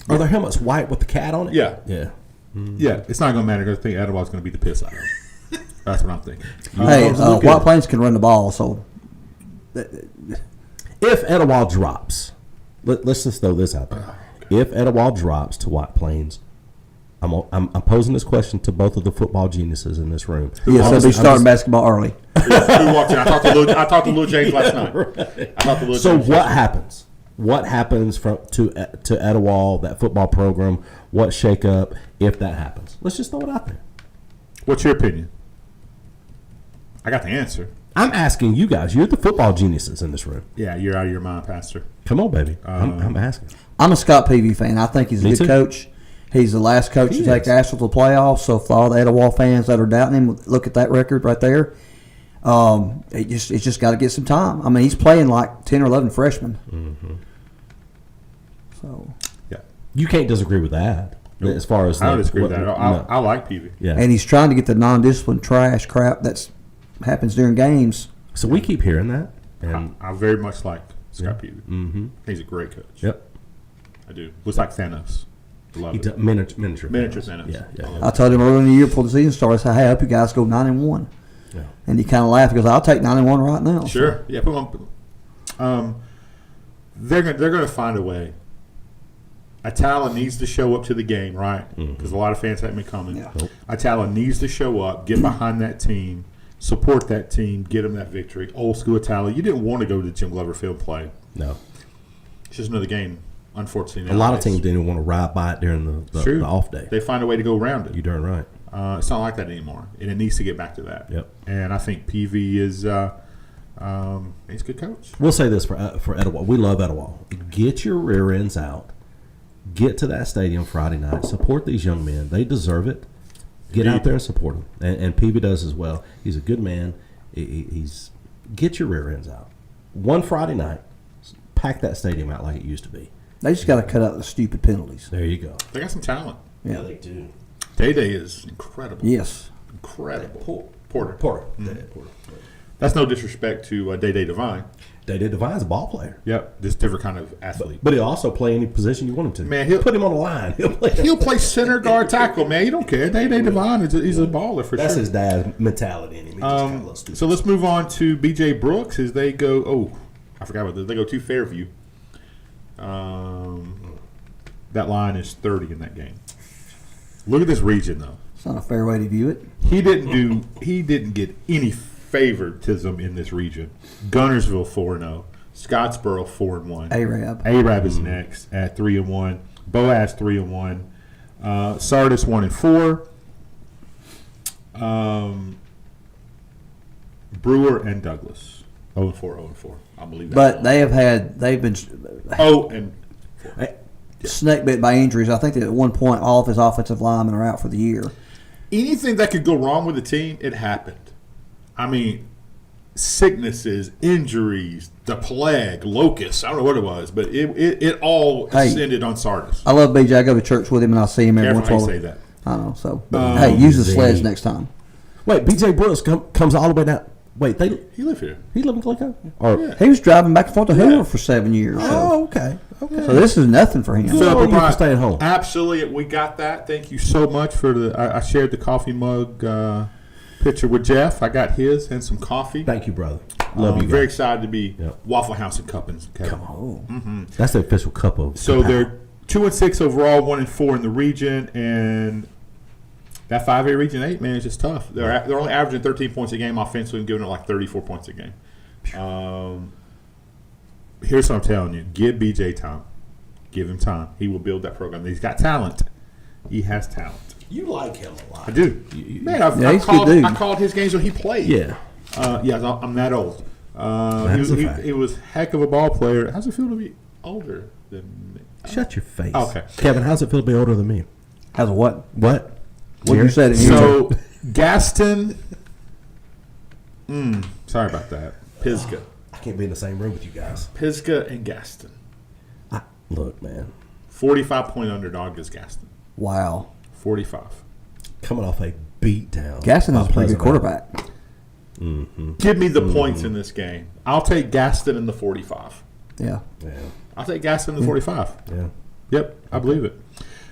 Are their helmets white with the cat on it? yeah. Yeah. Yeah, it's not going to matter because I think Etowah's going to beat the piss out of them. That's what I'm thinking. Hey, Look White good. Plains can run the ball, so If Etowah drops, let's just throw this out there. If Etowah drops to White Plains, I'm posing this question to both of the football geniuses in this room. yes, they'll be starting basketball early. Who walked in? I talked to Lil James last night. I talked to Lil So James what last night. happens? What happens to Etowah, that football program? What shake up if that happens? Let's just throw it out there. What's your opinion? I got the answer. I'm asking you guys. You're the football geniuses in this room. Yeah, you're out of your mind, Pastor. Come on, baby. I'm asking. I'm a Scott Peavy fan. I think he's a Me good too. coach. He's the last coach He to take is. Asheville to the playoffs. So for all the Etowah fans that are doubting him, look at that record right there. It's just got to get some time. I mean, he's playing like 10 or 11 freshmen. Mm-hmm. So, Yeah. You can't disagree with that. As far as I would disagree with that. no. I like Peavy. Yeah. and he's trying to get the non-discipline trash crap that's happens during games. So we keep hearing that. And I very much like Scott Peavy. mm-hmm. He's a great coach. Yep. I do. Looks like Thanos. Love He it. does miniature. Miniature Thanos. Yeah. I told him earlier in the year before the season started, I said, "Hey, I hope you guys go 9-1." Yeah. And he kind of laughed. He goes, "I'll take 9-1 right now." Sure. Yeah. Put on. They're going to find a way. Atala needs to show up to the game, right? Because a lot of fans haven't been coming. Yeah. Nope. Atala needs to show up, get behind that team, support that team, get them that victory. Old school Atala. You didn't want to go to Jim Glover Field and play. No. It's just another game, unfortunately. A lot of nowadays. teams didn't even want to ride by it during True. the off day. They find a way to go around it. You're darn right. It's not like that anymore, and it needs to get back to that. Yep. And I think PV is he's a good coach. We'll say this for Etowah. We love Etowah. Get your rear ends out. Get to that stadium Friday night. Support these young men. They deserve it. Get out Indeed. there and support them. And PV does as well. He's a good man. He's get your rear ends out. One Friday night, pack that stadium out like it used to be. They just got to cut out the stupid penalties. There you go. They got some talent. Yeah. they do. Day Day is incredible. Yes. incredible. Porter. Porter. Mm-hmm. Yeah, Porter. That's no disrespect to Day Divine. Day Devine's a ball player. Yep, just different kind of athlete. But he'll also play any position you want him to. Man, he'll put him on the line. He'll play center, guard, tackle. Man, you don't care. Day Divine he's a baller for That's sure. his dad's mentality in him. He just kinda looks stupid. So let's move on to B.J. Brooks as they go. Oh, I forgot about this. They go to Fairview. That line is 30 in that game. Look at this region though. It's not a fair way to view it. He didn't get any favoritism in this region. Gunnersville 4-0, Scottsboro 4-1. Arab is next at 3-1. Boaz 3-1. Sardis 1-4. Brewer and Douglas 0-4. I believe that. But they've been snake bit by injuries. I think that at one point all of his offensive linemen are out for the year. Anything that could go wrong with the team, it happened. I mean, sicknesses, injuries, the plague, locusts. I don't know what it was, but it all ascended on Sardis. I love BJ. I go to church with him, and I see him every Careful once how in a you while. say that. I know. So, but, use the sledge next time. Wait, B.J. Brooks comes all the way down. Wait, he lived here. He lived in Calico? Or He was driving back and forth to Hoover for 7 years. Oh, okay. So this is nothing for him. Philip O'Brien for staying home. Absolutely, we got that. Thank you so much for the. I shared the coffee mug picture with Jeff. I got his and some coffee. Thank you, brother. Love you. Very Guys. excited to be Waffle House and Cuppins. Come on. That's the official cup of. So they're 2-6 overall, 1-4 in the region, and that 5A Region 8 man is just tough. They're only averaging 13 points a game offensively and giving it like 34 points a game. Here's what I'm telling you: give BJ time. Give him time. He will build that program. He's got talent. He has talent. You like him a lot. I do. Man, I he's a good dude. called his games when he played. Yeah. I'm that old. He was heck of a ball player. How's it feel to be older than me? Shut your face. Okay. Kevin, how's it feel to be older than me? How's a what? What? What you said? So Gaston. Sorry about that. Pisgah. I can't be in the same room with you guys. Pisgah and Gaston. Look, man. 45-point underdog is Gaston. Wow. 45. Coming off a beat down. Gaston is a pretty good quarterback. Give me the points in this game. I'll take Gaston in the 45. Yeah. I'll take Gaston in the 45. Yeah. Yep, I believe it.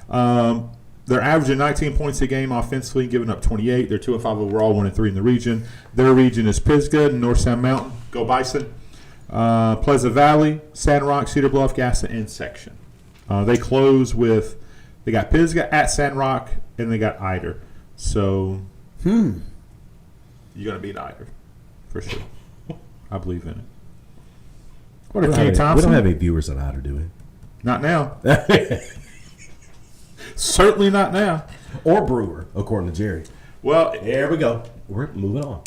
They're averaging 19 points a game offensively, giving up 28. They're 2-5 overall, 1-3 in the region. Their region is Pisgah, North Sound Mountain, Go Bison, Pleasant Valley, Sand Rock, Cedar Bluff, Gaston, and Section. They close with they got Pisgah at Sand Rock, and they got Eider. So you're gonna beat Eider for sure. I believe in it. What a King Thompson. We don't have any viewers at Eider, do we? Not now. Certainly not now. Or Brewer, according to Jerry. Well, There we go. We're moving on.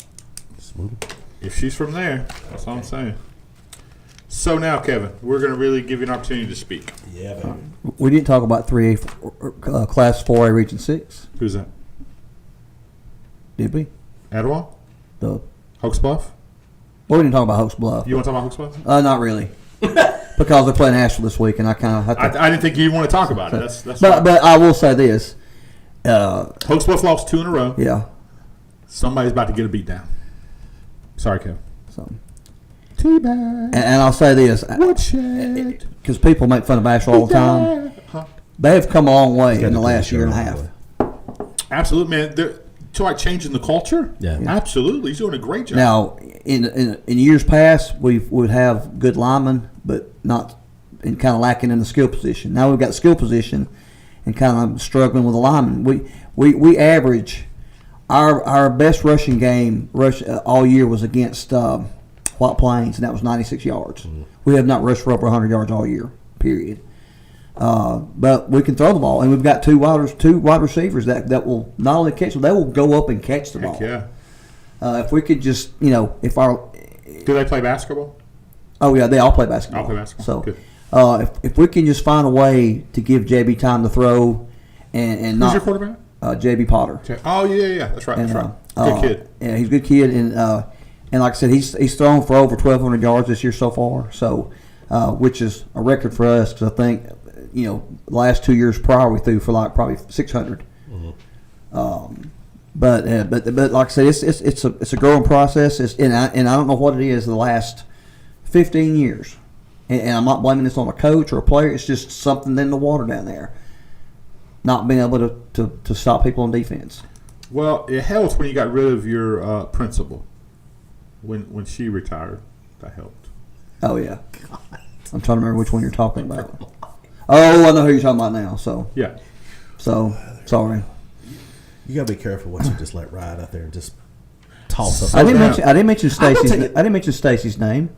Smooth. if she's from there, that's all I'm saying. So now, Kevin, we're going to really give you an opportunity to speak. Yeah, baby. We didn't talk about 3A, Class 4A Region 6, Who's that? did we? Adderall? The Hokes Bluff? Well, we didn't talk about Hokes Bluff. You want to talk about Hokes Bluff? Not really. Because they're playing Asheville this week, and I kind of have to. I didn't think you want to talk about it. That's But I will say this. Hokes Bluff lost 2 in a row. Yeah. Somebody's about to get a beat down. Sorry, Kevin. So, Teabag. and I'll say this. Woodshed. Because people make fun of Asheville all the time. They have come a long way in the last year and a half. Absolutely, man. They're like changing the culture. Yeah. Absolutely. He's doing a great job. Now, in years past, we would have good linemen, but not and kind of lacking in the skill position. Now we've got skill position and kind of struggling with the linemen. We average our best rushing game all year was against White Plains, and that was 96 yards. We have not rushed for over 100 yards all year. Period. But we can throw the ball, and we've got two wide receivers that will not only catch, they will go up and catch the ball. Heck yeah. If we could just, if our Do they play basketball? oh yeah, they all play basketball. All play basketball. So Good. if we can just find a way to give JB time to throw, and Who's not your quarterback? JB Potter. Oh yeah. That's right. And, That's right. Good kid. Yeah, he's a good kid, and like I said, he's thrown for over 1,200 yards this year so far. So, which is a record for us because I think the last 2 years prior we threw for like probably 600. But like I said, it's a growing process. And I don't know what it is. The last 15 years, and I'm not blaming this on a coach or a player. It's just something in the water down there, not being able to stop people on defense. Well, it helps when you got rid of your principal. When she retired, that helped. Oh yeah, I'm trying to remember which one you're talking about. Oh, I know who you're talking about now. So Yeah. so sorry. You gotta be careful what you just let ride out there and just toss up. I didn't mention I'm gonna Stacy's. take it- I didn't mention Stacy's name.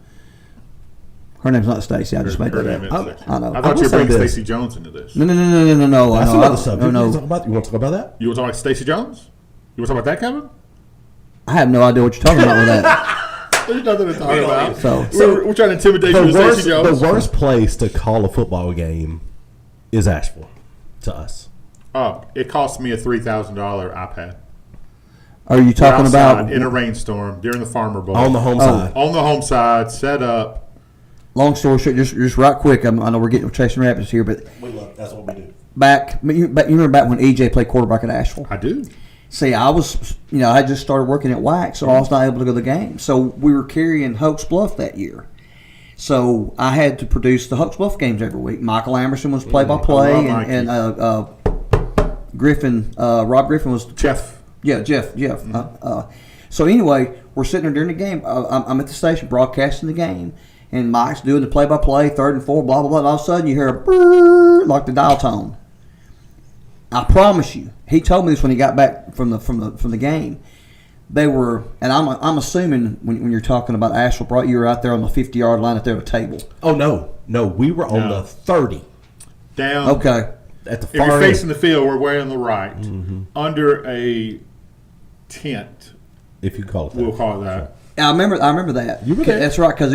Her name's not Stacy. I just made Her that name up. is Stacey. I know. I I thought will you were say bringing this. Stacey Jones into this. No. That's I another know. subject. No, You no. want to talk about that? You want to talk about Stacey Jones? You want to talk about that, Kevin? I have no idea what you're talking about with that. There's nothing to talk about. So- We're trying to intimidate you The with worst, Stacey Jones. the worst place to call a football game is Asheville to us. Oh, it cost me a $3,000 iPad. Are you talking Outside about? in a rainstorm during the Farmer Bowl On the home side. on the home side, set up. Long story short, just right quick. I know we're getting chasing rabbits here, but We love that's what we do. you remember back when EJ played quarterback at Asheville? I do. See, I was, I just started working at WAC, so I was not able to go to the game. So we were carrying Hoax Bluff that year. So I had to produce the Hoax Bluff games every week. Michael Amerson was play-by-play, I love and Rob Griffin was Jeff. Yeah, Jeff. So anyway, we're sitting there during the game. I'm at the station broadcasting the game, and Mike's doing the play-by-play, 3rd and 4, blah blah blah. And all of a sudden, you hear a brrr, like the dial tone. I promise you, he told me this when he got back from the game. They were, and I'm assuming when you're talking about Asheville, you were out there on the 50-yard line at their table. Oh no, we were on No. the 30 Down. Okay. at the If you're far facing end. the field, we're way on the right, under a tent. If you call it that. We'll call it that. I remember that. You were there. That's right, because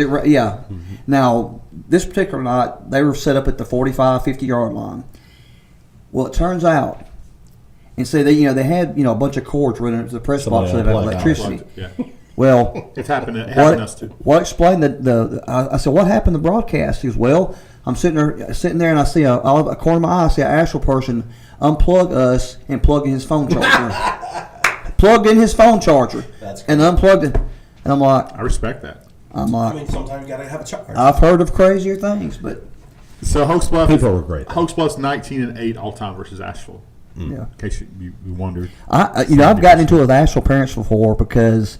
Now, this particular night, they were set up at the 45, 50-yard line. Well, it turns out, and see, they had a bunch of cords running into the press box so they had unplugged electricity. Yeah, Well, it's happened. It happened to us too. what explained I said, what happened to the broadcast? He goes, well, I'm sitting there, and I see a corner of my eye, I see an actual person unplug us and plug in his phone charger. Plugged in his phone charger That's and unplugged it. And I'm like, I respect that. I mean, sometimes you gotta have a charge. I've heard of crazier things, but So Hoax Bluff. People were great. Hoax Bluff's 19-8 all time versus Asheville. yeah. In case you wondered. I've gotten into it with Asheville parents before because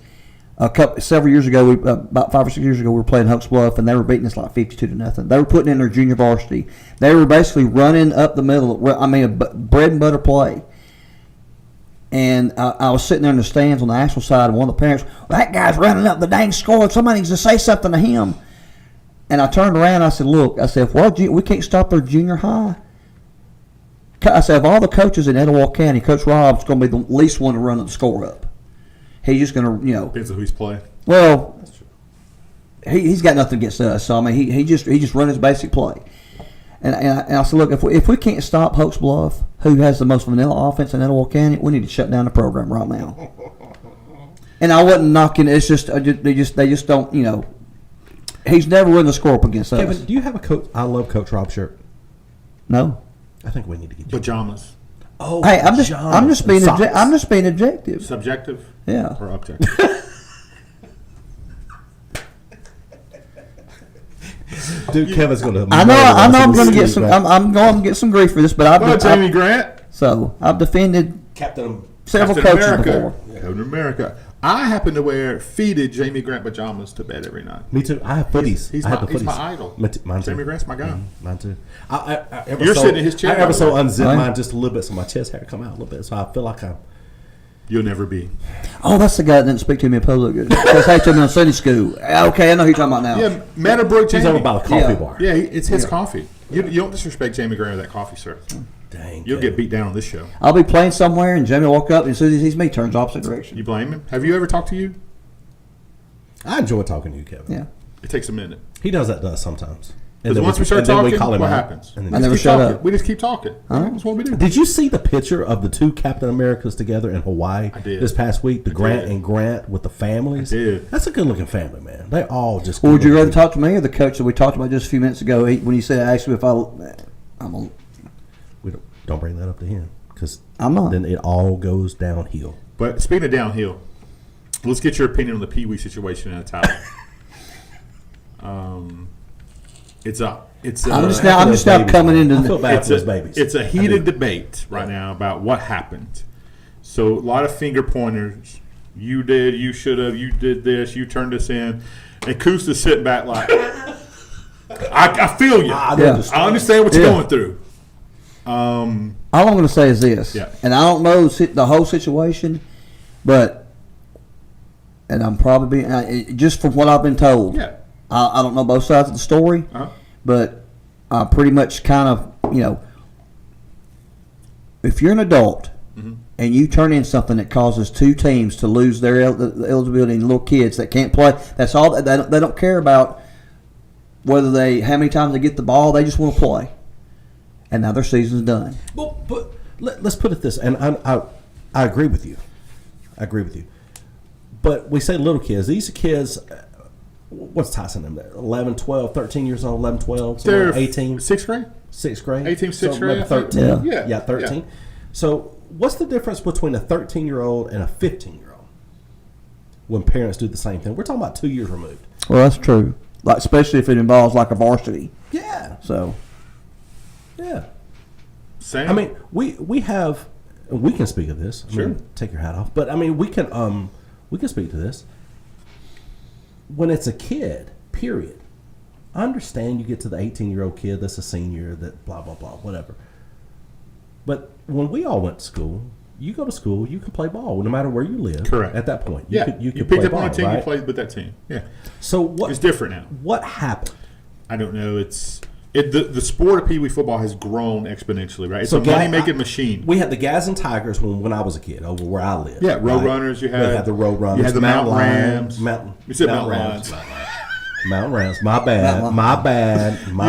several years ago, about 5 or 6 years ago, we were playing Hoax Bluff, and they were beating us like 52-0. They were putting in their junior varsity. They were basically running up the middle. I mean, a bread and butter play. And I was sitting there in the stands on the Asheville side, and one of the parents, that guy's running up the dang score. Somebody needs to say something to him. And I turned around and I said, look, we can't stop their junior high. I said, of all the coaches in Etowah County, Coach Rob's going to be the least one to run the score up. He's just going to, Depends on who he's playing. well, he's got nothing against us. So I mean, he just run his basic play. And I said, look, if we can't stop Hoax Bluff, who has the most vanilla offense in Etowah County, we need to shut down the program right now. And I wasn't knocking. It's just they just don't. He's never run the score up against us. Kevin, do you have a coach? I love Coach Rob shirt. No. I think we need to get you. Pajamas. Oh, Hey, I'm just being socks. I'm just being objective. Subjective Yeah. or objective? Dude, Kevin's gonna. I know I'm going to get some. I'm going to get some grief for this, but Well, Jamie Grant. I've defended Captain. several Captain coaches America. before. Captain America. I happen to wear faded Jamie Grant pajamas to bed every night. Me too. I have footies. He's I have my- the he's footies. my idol. Mine too. Jamie Grant's my guy. Mine too. I ever You're so, sitting in his chair, I by ever the so way. unzip Right. mine just a little bit so my chest hair come out a little bit. So I feel like I'm. You'll never be. Oh, that's the guy that didn't speak to me in public. That's how he told me on Sunday school. Okay, I know who you're talking about now. Yeah, Meadowbrook He's Jamie. over by the coffee Yeah. bar. Yeah, it's his coffee. You don't disrespect Jamie Grant with that coffee, sir. Dang. You'll get beat down on this show. I'll be playing somewhere, and Jamie will walk up, and as soon as he sees me, turns opposite direction. You blame him? Have you ever talked to you? I enjoy talking to you, Kevin. Yeah. It takes a minute. He does that to us sometimes. Because once we start talking, what happens? And I then never Keep shut talking. up. We just keep talking. That's what we do. did you see the picture of the two Captain Americas together in Hawaii I did. this past week? The Grant did. and Grant with the families. I did. That's a good looking family, man. They all just. Well, would you good rather looking talk to me or the coach that we talked about just a few minutes ago when he said, asked me if I'm a, We don't bring that up to him because I'm not. then it all goes downhill. But speaking of downhill, let's get your opinion on the Pee Wee situation in Italia. It's up. It's I'm just now coming into I feel bad it's for those babies. It's a heated debate right now about what happened. So a lot of finger pointers. You did. You should have. You did this. You turned us in. And Kusta's sitting back like, I feel you. I understand what you're going through. All I'm going to say is this, and I don't know the whole situation, but, and I'm probably just from what I've been told. Yeah. I don't know both sides of the story, but I pretty much kind of, if you're an adult and you turn in something that causes two teams to lose their eligibility and little kids that can't play, that's all. They don't care about how many times they get the ball. They just want to play, and now their season's done. Well, but let's put it this, and I agree with you. I agree with you. But we say little kids. These are kids. What's Tyson in there? 11, 12, 13 years old, 11, 12, They're 18. Sixth grade? 6th grade. 18, 6th so grade. 13. Yeah, 13. Yeah. So what's the difference between a 13-year-old and a 15-year-old when parents do the same thing? We're talking about 2 years removed. Well, that's true. Like, especially if it involves like a varsity. Yeah. So. Yeah. Same. I mean, we have. We can speak of this. I mean, take your hat off. But I mean, we can speak to this. When it's a kid, period. I understand you get to the 18-year-old kid that's a senior, that blah, blah, blah, whatever. But when we all went to school, you go to school, you can play ball no matter where you live. Correct. At that point. You could picked play up ball, on a team, right? you played with that team. Yeah. So what? It's different now. What happened? I don't know. The sport of Pee Wee football has grown exponentially, right? It's a money-making machine. We had the Gadsden Tigers when I was a kid over where I lived. Yeah, Roadrunners. You had the Roadrunners. You had the Mount Lions, Rams. You said Mount Rams. Rams. Mount Rams. My bad. You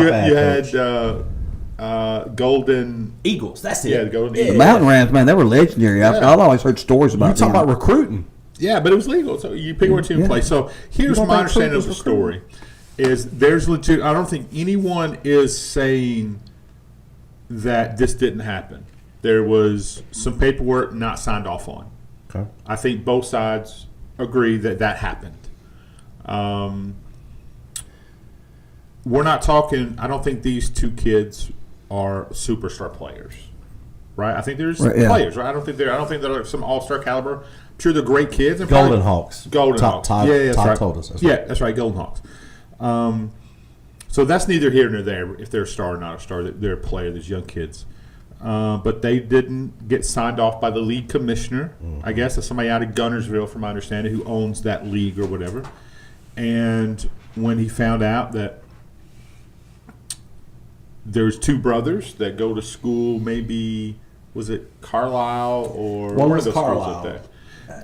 had Golden Eagles. That's it. Yeah, the Golden Eagles. The Mountain Rams, man, they were legendary. I've always heard stories about them. You talking about recruiting. Yeah, but it was legal. So you pick what team to play. So here's my understanding of the story. Is there's legit. I don't think anyone is saying that this didn't happen. There was some paperwork not signed off on. Okay. I think both sides agree that happened. We're not talking. I don't think these two kids are superstar players, right? I think there's players, right? I don't think they're like some all-star caliber. I'm sure they're great kids. And Golden Hawks. Golden Hawks. Todd right. told us. That's right. Golden Hawks. So that's neither here nor there. If they're a star or not a star, they're a player. These young kids, but they didn't get signed off by the league commissioner. I guess that's somebody out of Gunnersville, from my understanding, who owns that league or whatever. And when he found out that there's two brothers that go to school, maybe was it Carlisle or one of was those Carlisle. schools up there?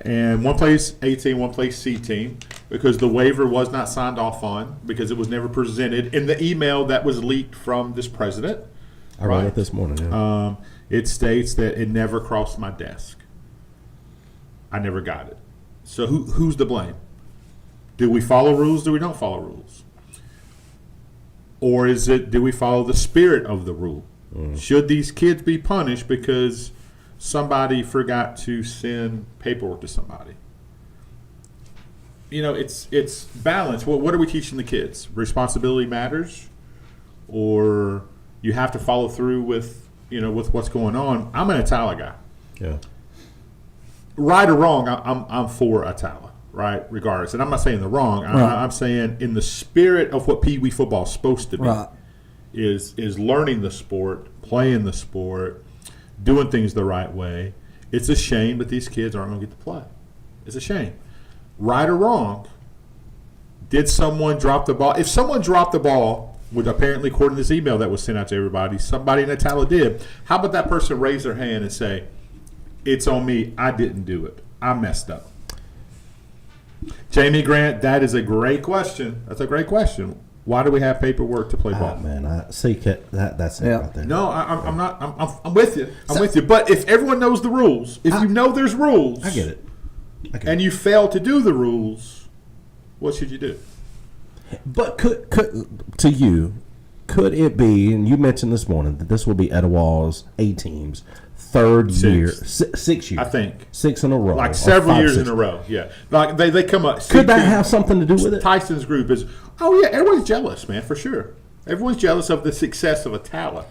And one plays A team, one plays C team, because the waiver was not signed off on because it was never presented in the email that was leaked from this president. I read it this morning. Yeah. It states that it never crossed my desk. I never got it. So who's to blame? Do we follow rules? Do we don't follow rules? Or do we follow the spirit of the rule? Should these kids be punished because somebody forgot to send paperwork to somebody? It's balance. What are we teaching the kids? Responsibility matters, or you have to follow through with what's going on. I'm an Atala guy. Yeah. Right or wrong, I'm for Atala. Right, regardless, and I'm not saying the wrong. I'm saying in the spirit of what Pee Wee football is supposed to be, is learning the sport, playing the sport, doing things the right way. It's a shame that these kids aren't going to get to play. It's a shame. Right or wrong, did someone drop the ball? If someone dropped the ball, which apparently, according to this email that was sent out to everybody, somebody in Atala did, how about that person raise their hand and say, "It's on me. I didn't do it. I messed up." Jamie Grant, that is a great question. That's a great question. Why do we have paperwork to play ball? Man, that's it right there. No, I'm not. I'm with you. I'm with you. But if everyone knows the rules, if you know there's rules, I get it. And you fail to do the rules, what should you do? But could to you, could it be? And you mentioned this morning that this will be Etowah's A team's third year, 6 years. I think 6 in a row, like or several 5, years 6. in a row. Yeah, like they come up. Could that have something to do with it? Tyson's group is. Oh yeah, everyone's jealous, man, for sure. Everyone's jealous of the success of Attala,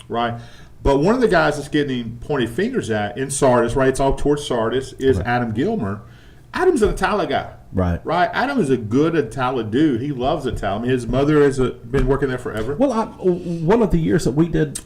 right? But one of the guys that's getting pointed fingers at in Sardis, right? It's all towards Sardis. Is Adam Gilmer. Adam's an Attala guy. Right. Adam is a good Attala dude. He loves Attala. I mean, his mother has been working there forever. Well, one of the years that we did,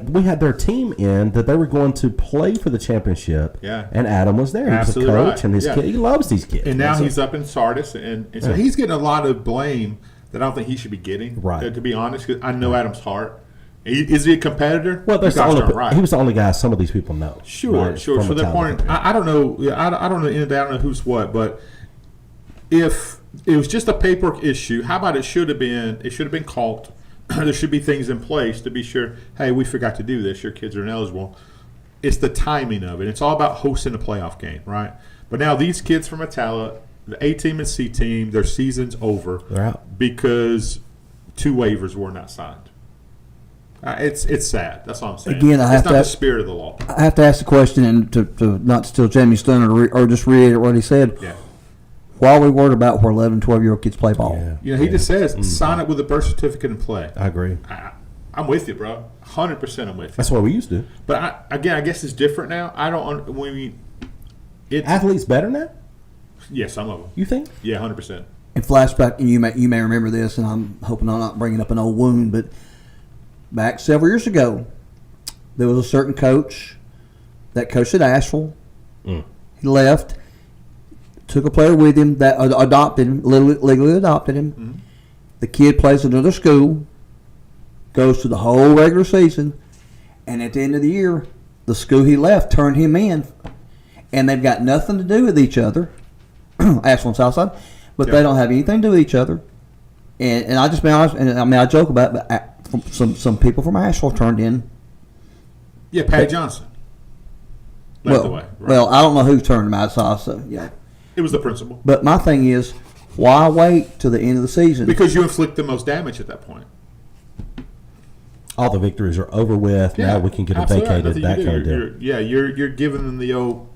we had their team in that they were going to play for the championship. Yeah. And Adam was there. He was Absolutely the coach, right. and his Yeah. kid. He loves these kids. And now so- he's up in Sardis, and so he's getting a lot of blame that I don't think he should be getting. Right. To be honest, 'cause I know Adam's heart. Is he a competitor? Well, that's You the guys only, aren't right. he was the only guy some of these people know. Sure, right, sure. from So the their talent. point, I don't know. Yeah, I don't know. I don't know who's what, but if it was just a paperwork issue, how about it should have been? It should have been caught. There should be things in place to be sure. Hey, we forgot to do this. Your kids are ineligible. It's the timing of it. It's all about hosting a playoff game, right? But now these kids from Attala, the A team and C team, their season's over. They're out. Because 2 waivers were not signed. It's sad. That's all I'm saying. Again, I have it's not to- the spirit of the law. I have to ask the question, and to not steal Jamie's thunder or just reiterate what he said. Yeah. Why are we worried about where 11, 12-year-old kids play ball? Yeah. You know, he just says sign up with a birth certificate and play. I agree. I'm with you, bro. 100% I'm with you. That's what we used to do. But I guess it's different now. I don't when we it's Athletes better now, yeah, some of them. you think? Yeah, 100%. And flashback, and you may remember this, and I'm hoping I'm not bringing up an old wound, but back several years ago, there was a certain coach that coached at Asheville. He left, took a player with him that adopted him, legally adopted him. The kid plays at another school, goes to the whole regular season, and at the end of the year, the school he left turned him in, and they've got nothing to do with each other. Asheville and Southside, but they don't have anything to do with each other. And I just be honest, and I mean I joke about it, but some people from Asheville turned in. Yeah, Patty Johnson. Led the way. Right. Well, I don't know who turned them out, so yeah. It was the principal. But my thing is, why wait till the end of the season? Because you inflict the most damage at that point. All the victories are over with. Now we can get them absolutely. vacated. Nothing That you do. kind of deal. You're giving them the old.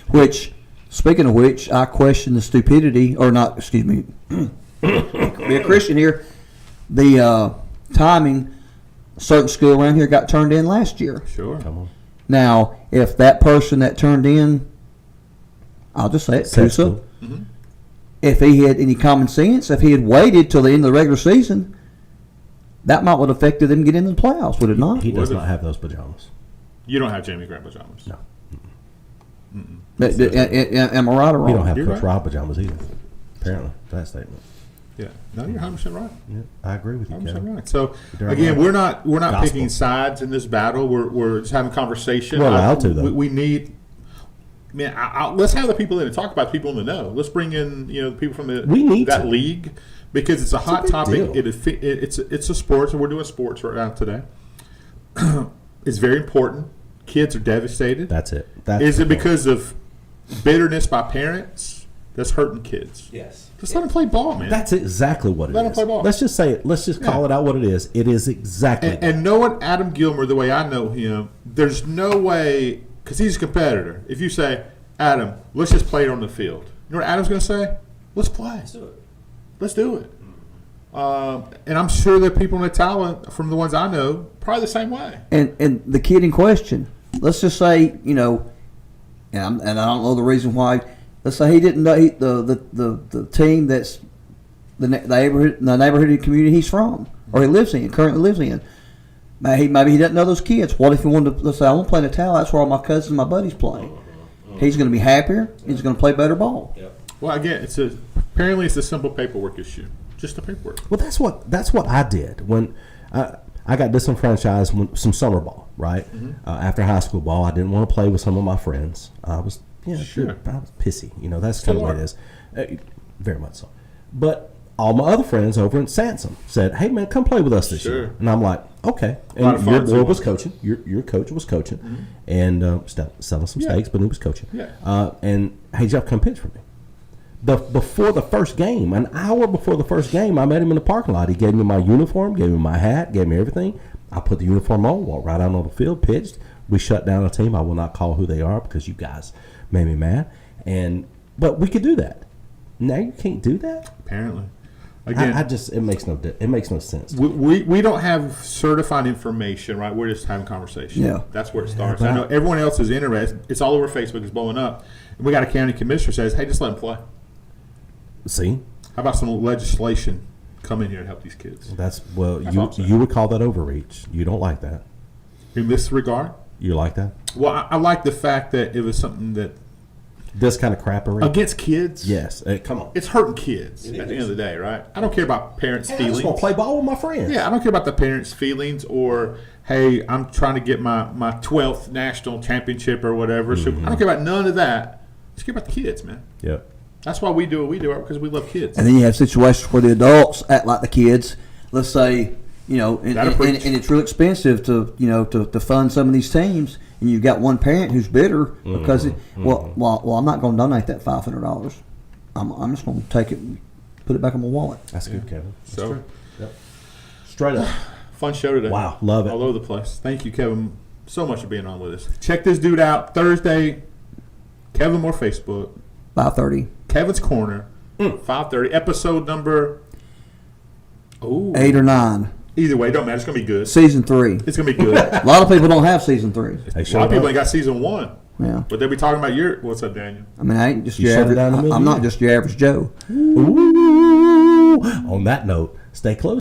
Which, speaking of which, I question the stupidity, or not. Excuse me. Be a Christian here. The timing. A certain school around here got turned in last year. Sure. Come on. Now, if that person that turned in, I'll just say it, Said Tusa, school. if he had any common sense, if he had waited till the end of the regular season, that might have affected them getting into the playoffs, would it not? He does Would've. not have those pajamas. You don't have Jamie Grant pajamas. No. Am I right or wrong? We don't have You're Coach right. Rob pajamas either. Apparently, that statement. Yeah. No, you're 100% right. Yeah, I agree with you, 100% Kevin. right. So You're again, right. we're not Gospel. picking sides in this battle. We're just having conversation. We're allowed to, though. We need. Man, let's have the people in to talk about people in the know. Let's bring in the people from We need that to. league because it's a hot big topic. deal. It's a sport, and we're doing sports right now today. It's very important. Kids are devastated. That's it. That's Is the it point. because of bitterness by parents that's hurting kids? Yes. Just let them play ball, man. That's exactly what it is. Let 'em play ball. Let's just say it. Let's just call it out what it is. It is exactly that. And knowing Adam Gilmer the way I know him, there's no way, because he's a competitor. If you say, Adam, let's just play it on the field. You know what Adam's going to say? Let's play. Let's do it. Let's do it. And I'm sure there are people in the talent from the ones I know, probably the same way. And the kid in question, let's just say, and I don't know the reason why. Let's say he didn't know the team that's the neighborhood and community he's from or currently lives in. Maybe he doesn't know those kids. What if he wanted to? Let's say I want to play in the town. That's where all my cousins and my buddies play. He's going to be happier. He's going to play better ball. Well, again, apparently it's a simple paperwork issue. Just the paperwork. Well, that's what I did when I got disenfranchised with some summer ball. Right after high school ball, I didn't want to play with some of my friends. I was Sure. I was pissy. That's kind of what it is. Very much so. But all my other friends over in Sansom said, "Hey man, come play with us this year." And I'm like, "Okay." lot of And fun, your so boy was what? coaching. Your coach was coaching, and selling some steaks, but he was coaching. Yeah. And hey, Jeff, come pitch for me. before the first game, an hour before the first game, I met him in the parking lot. He gave me my uniform, gave me my hat, gave me everything. I put the uniform on, walked right out on the field, pitched. We shut down a team. I will not call who they are because you guys made me mad. But we could do that. Now you can't do that. Apparently, again, it makes no sense. We don't have certified information, right? We're just having conversation. Yeah. That's where it starts. I know everyone else is interested. It's all over Facebook. It's blowing up. And we got a county commissioner says, "Hey, just let them play." See, how about some legislation come in here and help these kids? You would call that overreach. You don't like that. In this regard, you like that? Well, I like the fact that it was something that this kind of crappery against kids. Yes, come on, it's hurting kids at the end of the day, right? I don't care about parents' feelings. I just want to play ball with my friends. Yeah, I don't care about the parents' feelings or hey, I'm trying to get my 12th national championship or whatever. So I don't care about none of that. Just care about the kids, man. Yep. That's why we do what we do, because we love kids. And then you have situations where the adults act like the kids. Let's say, and it's real expensive to fund some of these teams, and you've got one parent who's bitter because I'm not going to donate that $500. I'm just going to take it and put it back in my wallet. That's good, Kevin. That's so, yep. Straight up. Fun show today. Wow, love it. All over the place. Thank you, Kevin, so much for being on with us. Check this dude out Thursday. Kevin Moore Facebook. 5:30. Kevin's Corner. 5:30. Episode number 8 or 9. Either way, don't matter. It's gonna be good. Season 3. It's gonna be good. A lot of people don't have season 3. A lot of people ain't got season 1. Yeah. But they'll be talking about what's up, Daniel? I mean, I ain't just your average. I'm not just your average Joe. Ooh. On that note, stay close.